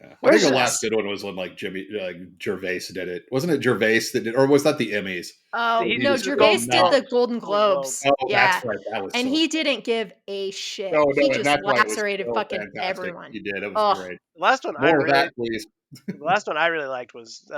Yeah. I think Where's the last this? good one was when like Gervais did it. Wasn't it Gervais that did, or was that the Emmys? Oh, Where He he no, did just the did Gervais Golden did not. the Globes. Golden Golden Globes. Globes. Oh, that's Yeah. right. That was And so. he didn't give a shit. No, He no, and just that's why it was lacerated so fucking fantastic. everyone. He did. It was Oh, great. The last one I More of really, that, please. the last one I really liked was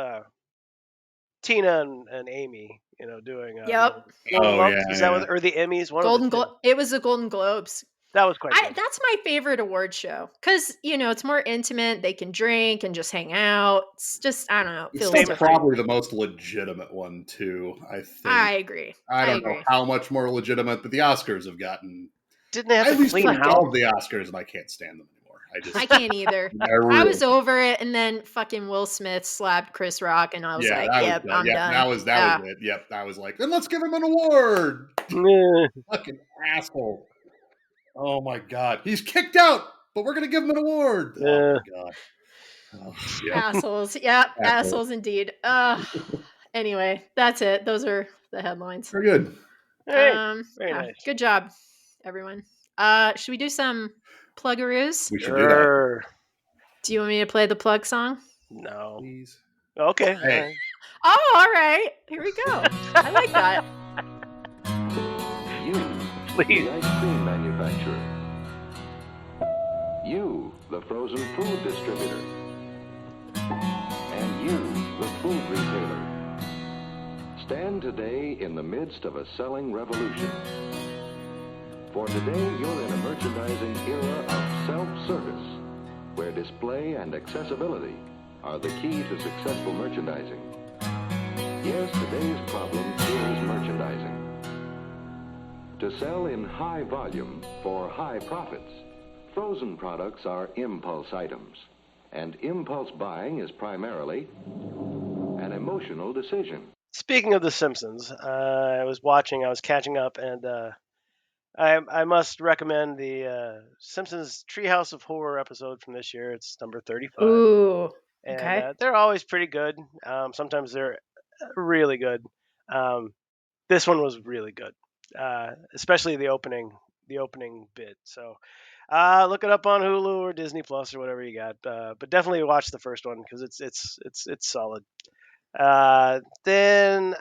Tina and Amy. Doing yep. Golden Oh yeah, Globes. Is that yeah. what, or the Emmys? One of the two. It was the Golden Globes. That was quite good. That's my favorite award show because it's more intimate. They can drink and just hang out. It's just I don't know. It It's feels still Famously, different. probably the most legitimate one too. I think. I agree. I I don't know agree. how much more legitimate, but the Oscars have gotten. didn't they have I to used to clean house? love the Oscars, and I can't stand them anymore. I can't either. I I really, was over it, and then fucking Will Smith slapped Chris Rock, and I was yeah, like, that was "Yep, done. I'm Yep, done." that was Yeah, it. Yep, I was like, then let's give him an award. Nah. Fucking asshole. Oh my god, he's kicked out, but we're gonna give him an award. Oh Uh, my god. Oh, yeah, assholes. Yeah, asshole. assholes indeed. Anyway, that's it. Those are the headlines. Very good. hey, very Yeah, nice. good job, everyone. Should we do some pluggaroos? We should do that, Sure. Do you want me to play the plug song? No. please. Okay. All Hey, right. Oh, all right. Here we go. I like that. You, Please. the ice cream manufacturer. You, the frozen food distributor. And you, the food retailer. Stand today in the midst of a selling revolution. For today, you're in a merchandising era of self-service, where display and accessibility are the key to successful merchandising. Yes, today's problem is merchandising. To sell in high volume for high profits, frozen products are impulse items, and impulse buying is primarily an emotional decision. Speaking of The Simpsons, I was catching up, and I must recommend the Simpsons Treehouse of Horror episode from this year. It's number 35, Ooh. and Okay. they're always pretty good. Sometimes they're really good. Um, this one was really good, especially the opening bit. So look it up on Hulu or Disney Plus or whatever you got. But definitely watch the first one because it's solid. Then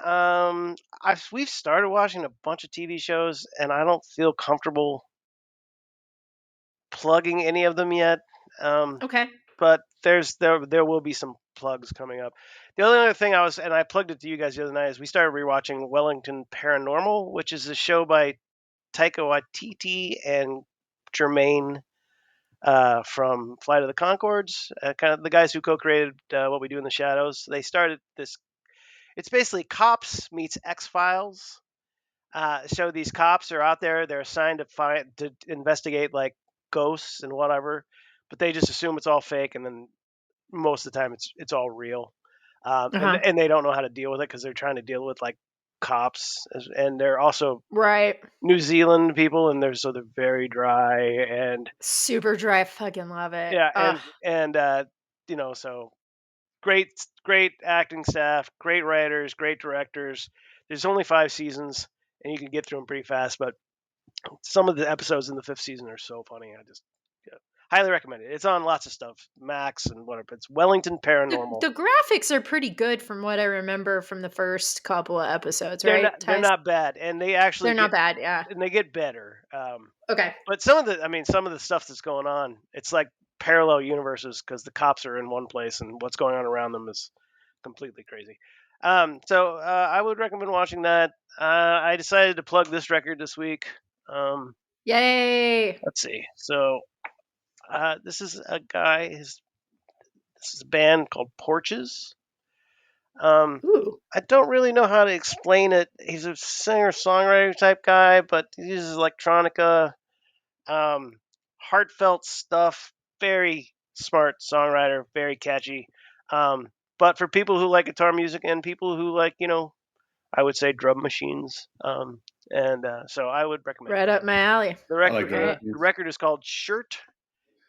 we've started watching a bunch of TV shows, and I don't feel comfortable plugging any of them yet. Um, Okay. but there will be some plugs coming up. The only other thing I plugged it to you guys the other night is we started rewatching Wellington Paranormal, which is a show by Taika Waititi and Jermaine from Flight of the Concords, kind of the guys who co-created What We Do in the Shadows. They started this. It's basically Cops meets X Files. So these cops are out there. They're assigned to investigate like ghosts and whatever, but they just assume it's all fake, and then most of the time it's all real. Uh and huh. and they don't know how to deal with it because they're trying to deal with like cops, and they're also Right. New Zealand people, and they're very dry, and Super dry. Fucking love it. yeah, and so great great acting staff, great writers, great directors. There's only 5 seasons, and you can get through them pretty fast, but some of the episodes in the fifth season are so funny. I just highly recommend it. It's on lots of stuff, Max and whatever. It's Wellington Paranormal. The graphics are pretty good from what I remember from the first couple of episodes, They're not right, they're Tyson? not bad, and they actually They're not get bad. Yeah. and they get better. Okay. But some of the stuff that's going on, it's like parallel universes because the cops are in one place and what's going on around them is completely crazy. So I would recommend watching that. I decided to plug this record this week. Yay. Let's see. So This is a guy. This is a band called Porches. Um, Ooh. I don't really know how to explain it. He's a singer songwriter type guy, but he uses electronica, um, heartfelt stuff. Very smart songwriter, very catchy. Um, but for people who like guitar music and people who like, I would say drum machines. And so I would recommend Right it. up my alley. The I like record, drum Great. the machines. record is called Shirt,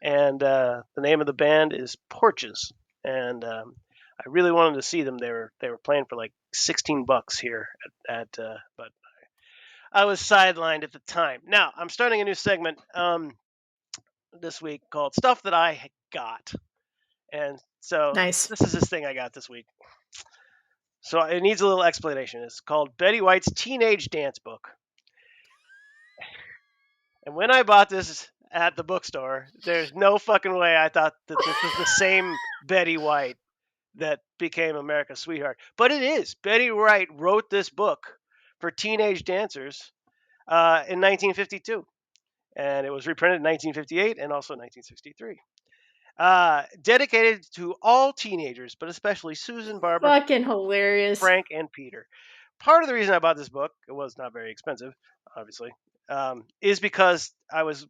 and the name of the band is Porches. And I really wanted to see them. They were playing for like $16 here but I was sidelined at the time. Now I'm starting a new segment this week called Stuff That I Got, and so Nice. this is this thing I got this week. So it needs a little explanation. It's called Betty White's Teenage Dance Book. And when I bought this at the bookstore, there's no fucking way I thought that this was the same Betty White that became America's sweetheart. But it is. Betty White wrote this book for teenage dancers in 1952. And it was reprinted in 1958 and also 1963. Dedicated to all teenagers, but especially Susan, Barbara, Fucking hilarious. Frank, and Peter. Part of the reason I bought this book, it was not very expensive, obviously, is because I was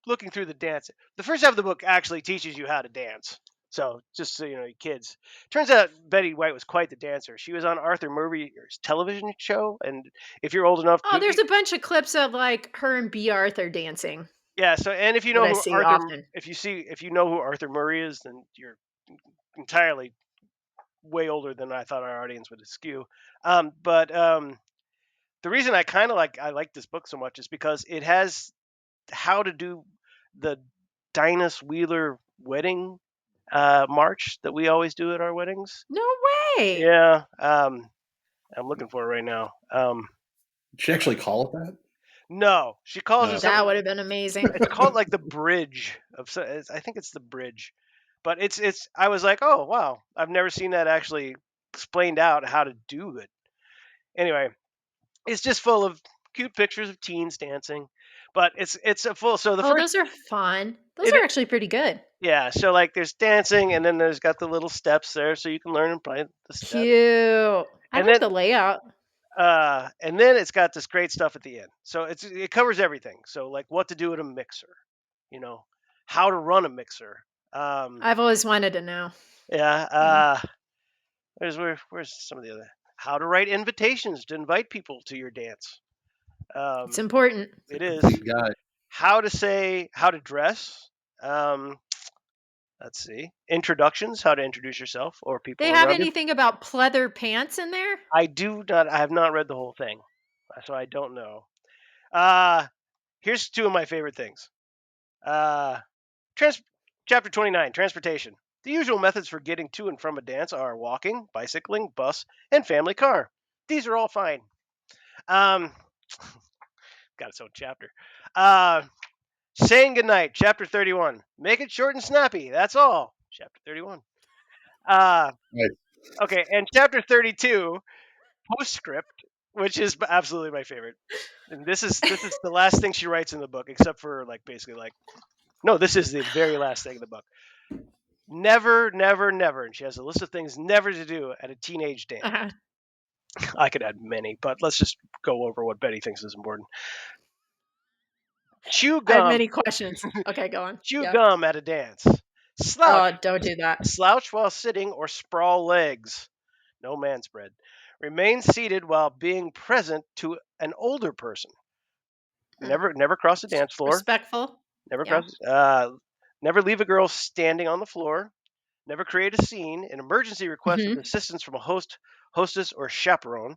looking through the dance. The first half of the book actually teaches you how to dance. So just so you know, you kids. Turns out Betty White was quite the dancer. She was on Arthur Murray's television show, and if you're old enough, Oh, there's a bunch of clips of like her and B. Arthur dancing yeah. So, and if you that know I who see Arthur, often. if you know who Arthur Murray is, then you're entirely way older than I thought our audience would skew. But the reason I like this book so much is because it has how to do the Dinus Wheeler wedding march that we always do at our weddings. No way. Yeah, I'm looking for it right now. Did she actually call it that? No, she calls No. it something. That would have been amazing. It's called like the bridge of. I think it's the bridge, but it's. I was like, oh wow, I've never seen that actually explained out how to do it. Anyway, it's just full of cute pictures of teens dancing, but it's a full. So the Oh, first those are fun. Those it are actually pretty good. yeah. So like there's dancing, and then there's got the little steps there, so you can learn and play the steps, Cute. I and like then the layout. it's got this great stuff at the end. So it covers everything. So like what to do at a mixer, you know, how to run a mixer. Um, I've always wanted to know. yeah. Mm. Where's some of the other how to write invitations to invite people to your dance. It's Um, important. It's a it is complete guide. how to dress. Um, let's see introductions, how to introduce yourself or They people have around you. anything about pleather pants in there? I have not read the whole thing, so I don't know. Uh, here's two of my favorite things. Uh, trans- Chapter 29, Transportation. The usual methods for getting to and from a dance are walking, bicycling, bus, and family car. These are all fine. Um, got its own chapter. Uh, Saying goodnight, Chapter 31. Make it short and snappy. That's all. Chapter 31. Uh, Right. okay, and Chapter 32, Postscript, which is absolutely my favorite. And this is the last thing she writes in the book, except for like basically like no, this is the very last thing in the book. Never, never, never. And she has a list of things never to do at a teenage dance. Uh-huh. I could add many, but let's just go over what Betty thinks is important. Chew I have gum, many questions. Okay, go on. chew Yep. gum at a dance. Slouch, Oh, don't do that. slouch while sitting or sprawl legs. No man spread. Remain seated while being present to an older person. Hmm. Never cross the dance floor. Respectful. Never Yeah. cross. Never leave a girl standing on the floor. Never create a scene. An emergency request Hmm. with assistance from a hostess, or chaperone.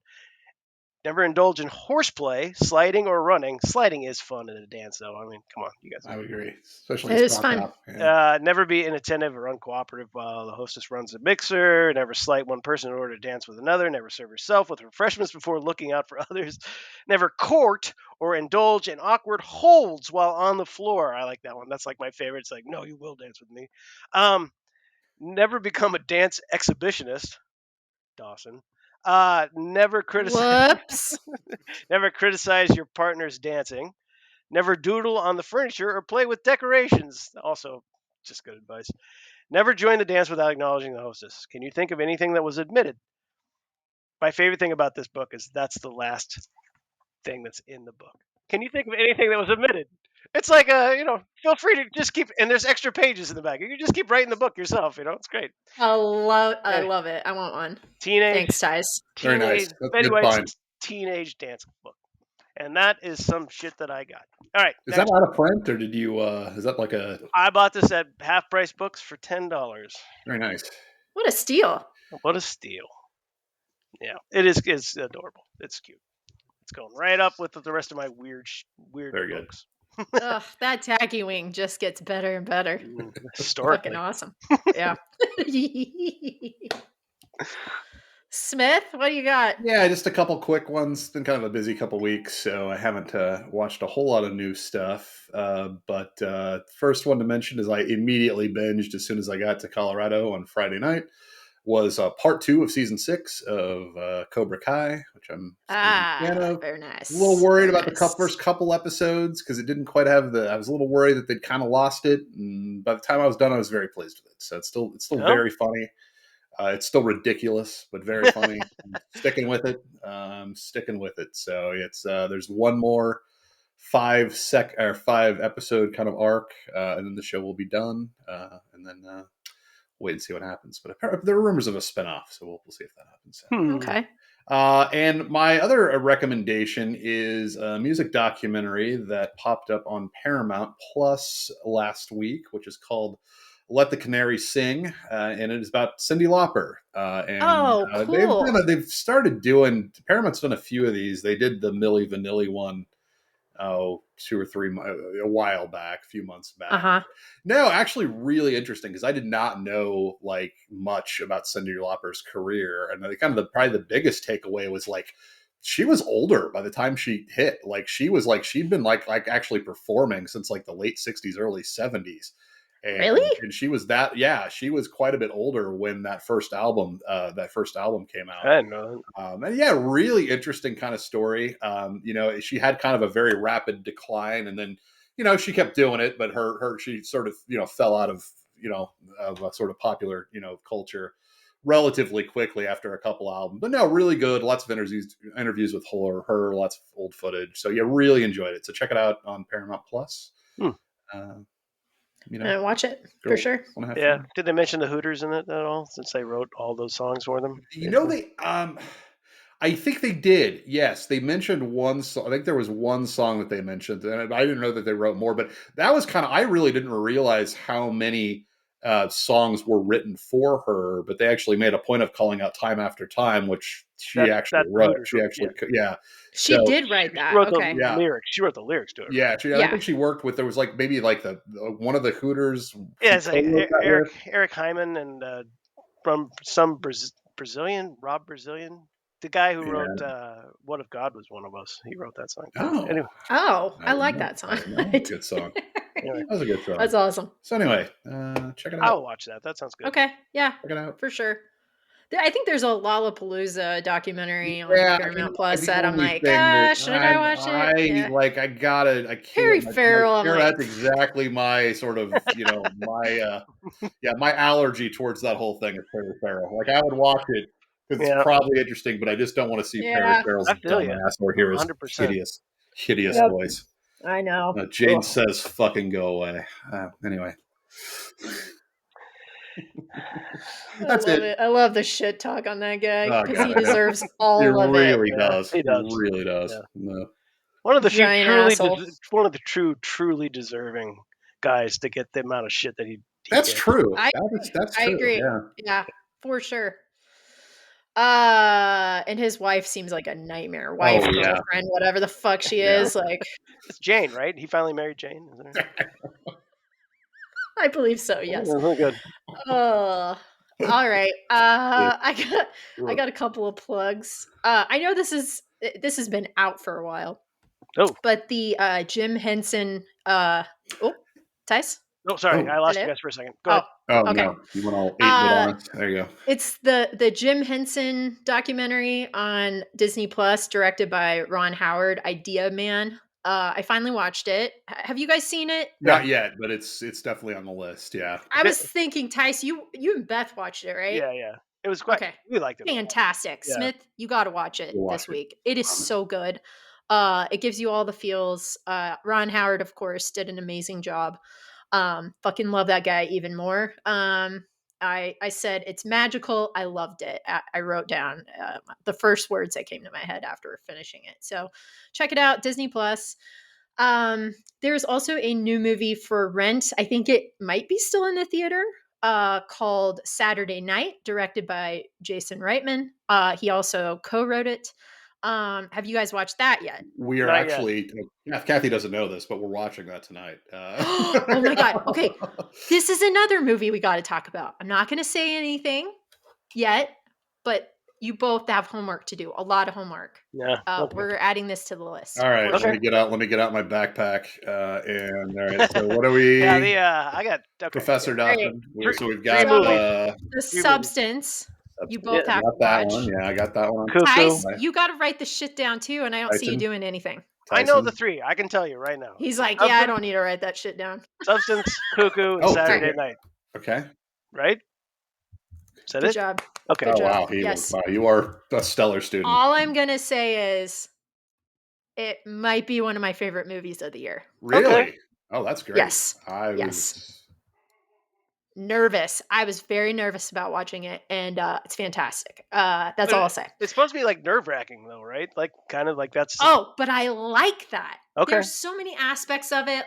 Never indulge in horseplay, sliding or running. Sliding is fun in a dance, though. I mean, come on, you guys. I would agree, especially It in is stock fun. up. Yeah. Never be inattentive or uncooperative while the hostess runs the mixer. Never slight one person in order to dance with another. Never serve yourself with refreshments before looking out for others. Never court or indulge in awkward holds while on the floor. I like that one. That's like my favorite. It's like, no, you will dance with me. Never become a dance exhibitionist. Dawson. Never criticize Whoops. never criticize your partner's dancing. Never doodle on the furniture or play with decorations. Also just good advice. Never join the dance without acknowledging the hostess. Can you think of anything that was admitted? My favorite thing about this book is that's the last thing that's in the book. Can you think of anything that was omitted? It's like feel free to just keep, and there's extra pages in the back. You can just keep writing the book yourself. It's great. I Eh, love it. I want one. Teenage, Thanks, Tice. Very teenage nice. That's a Betty good White's find. teenage dance book, and that is some shit that I got. All right, Is next. that out of print, or did you? Is that like a I bought this at Half Price Books for $10. very nice? What a steal. What a steal! Yeah, it is. It's adorable. It's cute. It's going right up with the rest of my weird Very good. books. Ugh, that tacky wing just gets better and better. Fucking Historically. awesome. Yeah. Smith, what do you got? Yeah, just a couple quick ones. It's been kind of a busy couple weeks, so I haven't watched a whole lot of new stuff. But first one to mention is I immediately binged as soon as I got to Colorado on Friday night. Was part 2 of season 6 of Cobra Kai, which I'm still a fan of. Very nice. A little worried Very about the first couple episodes because it didn't quite have I was a little worried that they'd kind of lost it. And by the time I was done, I was very pleased with it. So it's still very funny. It's still ridiculous, but very funny. I'm sticking with it. So it's there's one more 5 episode kind of arc, and then the show will be done. And then wait and see what happens. But apparently there are rumors of a spinoff, so we'll see if that happens. Okay. And my other recommendation is a music documentary that popped up on Paramount Plus last week, which is called "Let the Canary Sing," and it is about Cyndi Lauper. Cool. They've started doing. Paramount's done a few of these. They did the Milli Vanilli one. 2 or 3 a while back, a few months back. No, actually really interesting because I did not know like much about Cyndi Lauper's career, and probably the biggest takeaway was like she was older by the time she hit. Like she'd been like actually performing since like the late 60s, early 70s. Really? And she was she was quite a bit older when that first album came out. I didn't know that. And yeah, really interesting kind of story. She had kind of a very rapid decline, and then she kept doing it, but she sort of fell out of of a sort of popular culture relatively quickly after a couple albums. But no, really good. Lots of interviews with her, lots of old footage. So yeah, really enjoyed it. So check it out on Paramount Plus. Watch it for sure. Yeah. Did they mention the Hooters in it at all? Since they wrote all those songs for them. I think they did. Yes, they mentioned one song. I think there was one song that they mentioned, and I didn't know that they wrote more. But that was I really didn't realize how many songs were written for her. But they actually made a point of calling out "Time After Time," which she actually wrote. She actually, She did write that. She wrote the lyrics. She wrote the lyrics to it. Yeah, I think she worked with. There was like maybe like the one of the Hooters. Yeah, it's like Eric Hyman and from some Brazilian, Rob Brazilian. The guy who wrote "What If God Was One of Us," he wrote that song. Anyway. I like that song. Good song. That was a good song. That's awesome. So anyway, check it out. I'll watch that. That sounds good. Okay, yeah, check it out for sure. I think there's a Lollapalooza documentary on Paramount Plus that I'm like, should I watch it? I can't. Harry Farrell. That's exactly my sort of, my allergy towards that whole thing is Harry Farrell. Like I would watch it because it's probably interesting, but I just don't want to see Harry Farrell's dumbass or hear his 100%. hideous voice. I know. Jane says, "Fucking go away." Anyway. That's it. I love the shit talk on that guy because he deserves all of it. He really does. He really does. Yeah. No. One of the truly deserving guys to get the amount of shit that he That's did. True. I agree. Yeah, for sure. And his wife seems like a nightmare. Girlfriend, whatever the fuck she is. Like it's Jane, right? He finally married Jane. I believe so. Yes. Oh, good. All right. I got a couple of plugs. I know this has been out for a while. Oh. But the Jim Henson. Tice? Oh, sorry. I lost you guys for a second. Go ahead. Oh, okay. No. You went all 8 on. There you go. It's the Jim Henson documentary on Disney Plus, directed by Ron Howard, Idea Man. I finally watched it. Have you guys seen it? Yeah. Not yet, but it's definitely on the list. Yeah. I was thinking, Tice, you and Beth watched it, right? Yeah. It was quite. Okay. We liked it a lot. Fantastic. Yeah. Smith, you got to watch it We'll watch this it. week. It is Promise. so good. It gives you all the feels. Ron Howard, of course, did an amazing job. Fucking love that guy even more. I said it's magical. I loved it. I wrote down the first words that came to my head after finishing it. So check it out, Disney Plus. There's also a new movie for rent. I think it might be still in the theater. Called Saturday Night, directed by Jason Reitman. He also co-wrote it. Have you guys watched that yet? We are Not yet. actually. Kathy doesn't know this, but we're watching that tonight. Oh my god. Okay. This is another movie we got to talk about. I'm not going to say anything yet, but you both have homework to do. A lot of homework. Yeah. Okay. We're adding this to the list. All right, for let me get out my backpack. And all right, so what do we? Yeah. I got Professor Duffin. So we've got The Substance. You both have to that watch. one. Yeah, I got that one. Tice, you got to write the shit down too, and I don't see you Tyson? doing anything. I know the three. I can tell you right now. He's like, yeah, I don't need to write that shit down. Substance, Cuckoo, and Saturday Night. Okay. Right? Is that Good it? job. Okay. Good Wow, job. Yes. wow, you are a stellar student. All I'm gonna say is, it might be one of my favorite movies of the year. Really? Okay. Oh, that's great. Yes. Nervous. I was very nervous about watching it, and it's fantastic. That's all I'll say. It's supposed to be like nerve-wracking, though, right? Like kind of like that's. Oh, but I like that. Okay. There's so many aspects of it.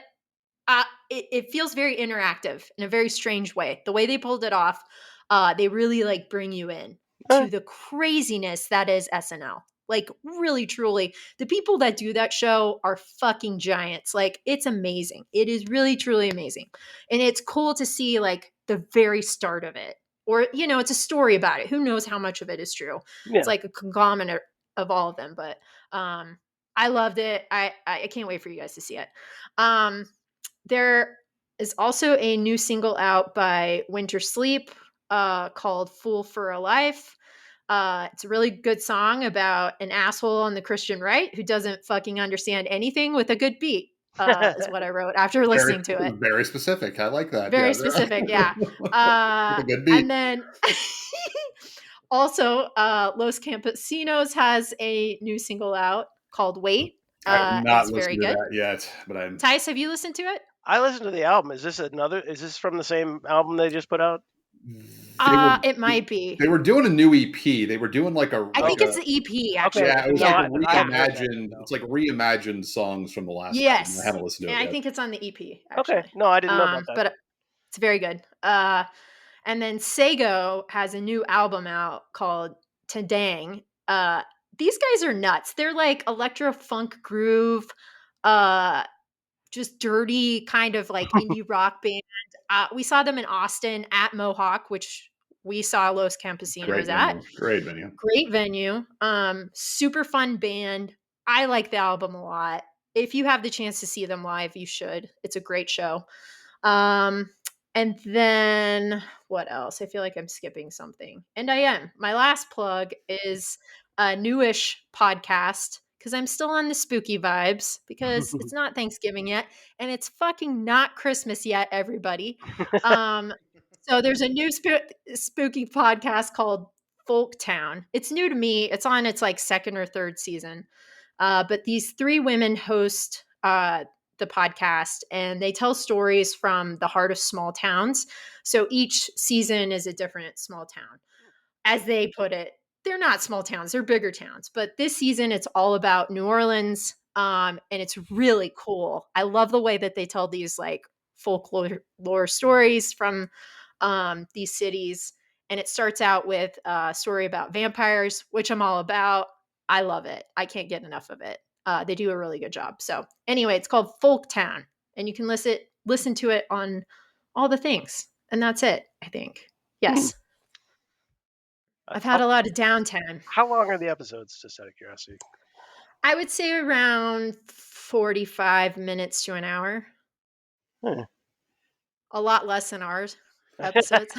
It feels very interactive in a very strange way. The way they pulled it off, they really like bring you in to the craziness that is SNL. Like really, truly, the people that do that show are fucking giants. Like it's amazing. It is really, truly amazing. And it's cool to see like the very start of it. Or, it's a story about it. Who knows how much of it is true? Yeah. It's like a conglomerate of all of them. But I loved it. I can't wait for you guys to see it. There is also a new single out by Winter Sleep called Fool for a Life. It's a really good song about an asshole on the Christian right who doesn't fucking understand anything with a good beat, is what I wrote after listening to it. Very specific. I like that. Very specific, yeah. A good beat. And then also, Los Campesinos has a new single out called Wait. I've not it's listened very to good. that yet, but I'm. Tice, have you listened to it? I listened to the album. Is this from the same album they just put out? It might be. They were doing a new EP. They were doing like a. I think it's the EP actually. Yeah, it was like a reimagined. No. It's like reimagined songs from the last. Yes, album. I haven't listened to it and yet. I think it's on the EP. Actually. Okay, no, I didn't know about that. But it's very good. And then Sego has a new album out called Tadang. These guys are nuts. They're like electro funk groove, just dirty kind of like indie rock band. We saw them in Austin at Mohawk, which we saw Los Campesinos at. Great venue. Great venue. Super fun band. I like the album a lot. If you have the chance to see them live, you should. It's a great show. And then what else? I feel like I'm skipping something. And I am. My last plug is a newish podcast because I'm still on the spooky vibes because it's not Thanksgiving yet and it's fucking not Christmas yet, everybody. So there's a new spooky podcast called Folktown. It's new to me. It's on its like second or third season. But these three women host the podcast and they tell stories from the heart of small towns. So each season is a different small town. As they put it, they're not small towns, they're bigger towns. But this season, it's all about New Orleans. And it's really cool. I love the way that they tell these like folklore stories from these cities. And it starts out with a story about vampires, which I'm all about. I love it. I can't get enough of it. They do a really good job. So anyway, it's called Folktown, and you can listen to it on all the things. And that's it, I think. Yes. I've had a lot of downtime. How long are the episodes, just out of curiosity? I would say around 45 minutes to an hour. A lot less than ours episodes.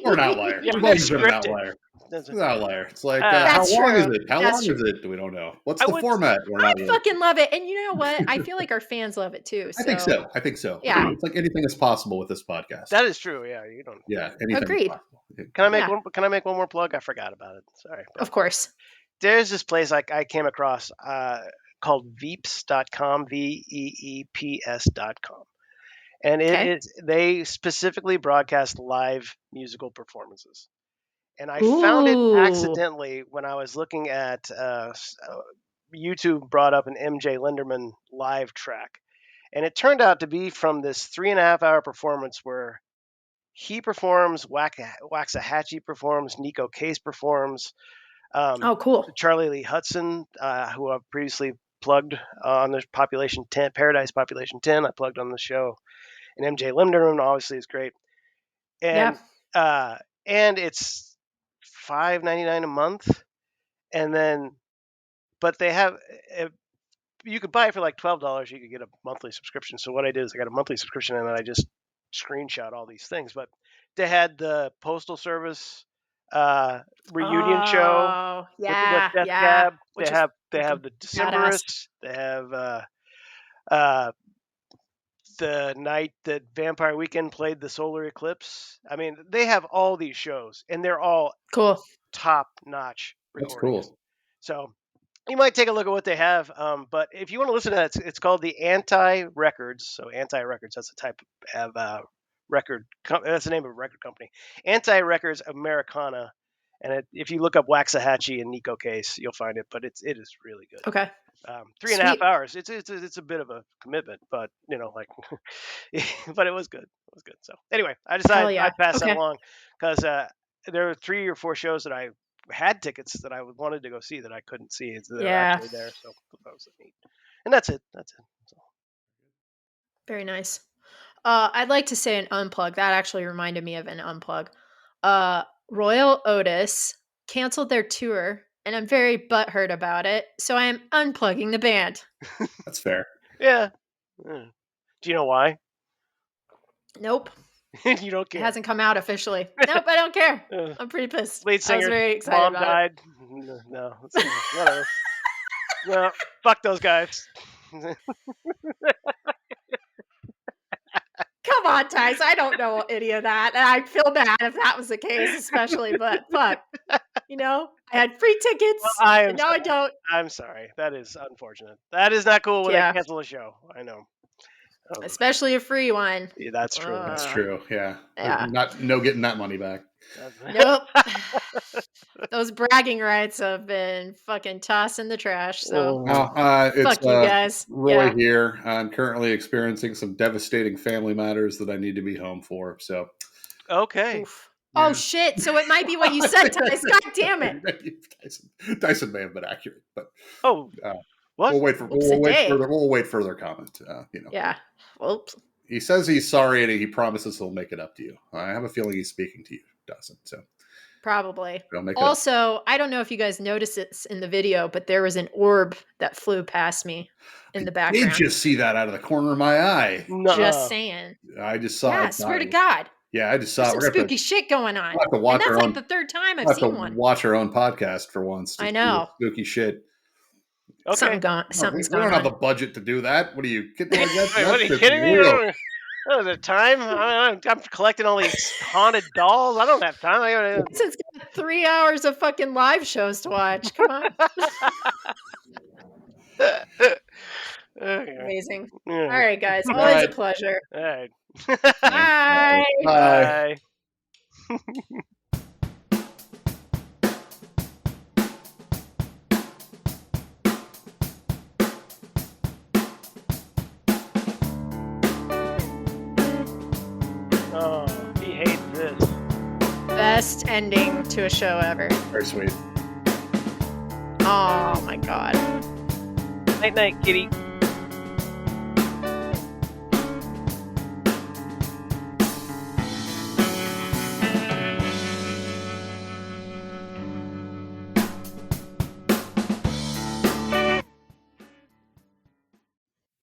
We're an outlier. Yeah, We've always been an outlier. That's It's an outlier. It's like, how That's long is true. it? How That's long is true. it? We don't know. What's I the would. format? We're I not really. fucking love it. And you know what? I feel like our fans love it too. I think So so. I think so. yeah, It's like anything is possible with this podcast. That is true. Yeah, you don't. Yeah, anything is agreed. possible. Can I make Yeah. one? Can I make one more plug? I forgot about it. Sorry. Of course. There's this place I came across called Veeps.com, Veeps.com. And it Okay. is, they specifically broadcast live musical performances. And I found it Ooh. accidentally when I was looking at YouTube brought up an MJ Linderman live track. And it turned out to be from this 3.5 hour performance where he performs, Waxahachie performs, Nico Case performs, Oh, cool. Charlie Lee Hudson, who I've previously plugged on the Population 10, Paradise Population 10. I plugged on the show. And MJ Linderman obviously is great. Yeah. And it's $5.99 a month. And then, but they have, you could buy it for like $12. You could get a monthly subscription. So what I did is I got a monthly subscription and then I just screenshot all these things. But they had the Postal Service reunion show Oh, with yeah. Death Yeah. Cab. Which They is have the badass. Decemberists. They have the night that Vampire Weekend played the solar eclipse. I mean, they have all these shows, and they're all Cool. top-notch That's recordings. cool. So you might take a look at what they have. But if you want to listen to that, it's called the Anti-Records. So Anti-Records, that's a type of record. That's the name of a record company. Anti-Records Americana. And if you look up Waxahachie and Nico Case, you'll find it. But it is really good. Okay. 3.5 Sweet. hours. It's a bit of a commitment, but like, but it was good. It was good. So anyway, I Hell decided yeah. I'd pass that Okay. along because there were 3 or 4 shows that I had tickets that I wanted to go see that I couldn't see that are Yeah. actually there. So that was neat. And that's it. That's it. So, Very nice. I'd like to say an unplug. That actually reminded me of an unplug. Royal Otis canceled their tour, and I'm very butthurt about it. So I am unplugging the band. That's fair. yeah. Do you know why? Nope. You don't It care. hasn't come out officially. Nope, I don't care. Uh, I'm pretty pissed. Lead I was singer very excited mom about died. No, whatever. No, fuck those guys. it. Come on, Tyson. I don't know any of that. And I feel bad if that was the case, especially, but fuck. I had free tickets, I am and now I don't. I'm sorry. That is unfortunate. That is not cool when Yeah. they cancel a show. I know. Especially a free one. Yeah, that's true. That's true. Yeah. Yeah. No getting that money back. Nope. Those bragging rights have been fucking tossed in the trash. So It's fuck you guys. Roy Yeah. here. I'm currently experiencing some devastating family matters that I need to be home for. So Okay. Oof. Oh shit! So it might be what you said, Tyson. God damn it! Tyson may have been accurate, but Oh, what? we'll wait for we'll wait further comment. Yeah. Oops. He says he's sorry and he promises he'll make it up to you. I have a feeling he's speaking to you, Dawson. So Probably. he'll make it up. Also, I don't know if you guys noticed this in the video, but there was an orb that flew past me in the background. Did just see that out of the corner of my eye. No. Just saying. I just saw Yeah, it. swear to God. Yeah, I just saw There's it. some spooky shit going on. We'll have to watch And that's our like own- the third time We'll I've have to seen one. watch our own podcast for once. I know. Spooky shit. Okay. Something's We don't going have on. the budget to do that. What are you kidding? Wait, what are you kidding me? That was a time. I'm collecting all these haunted dolls. I don't have time. It's got 3 hours of fucking live shows to watch. Come on. Amazing. Yeah. All right, guys. All Always right. a pleasure. All right. Bye. Bye. Bye. Oh, he hates this. Best ending to a show ever. Very sweet. Oh my God. Night, night, kitty.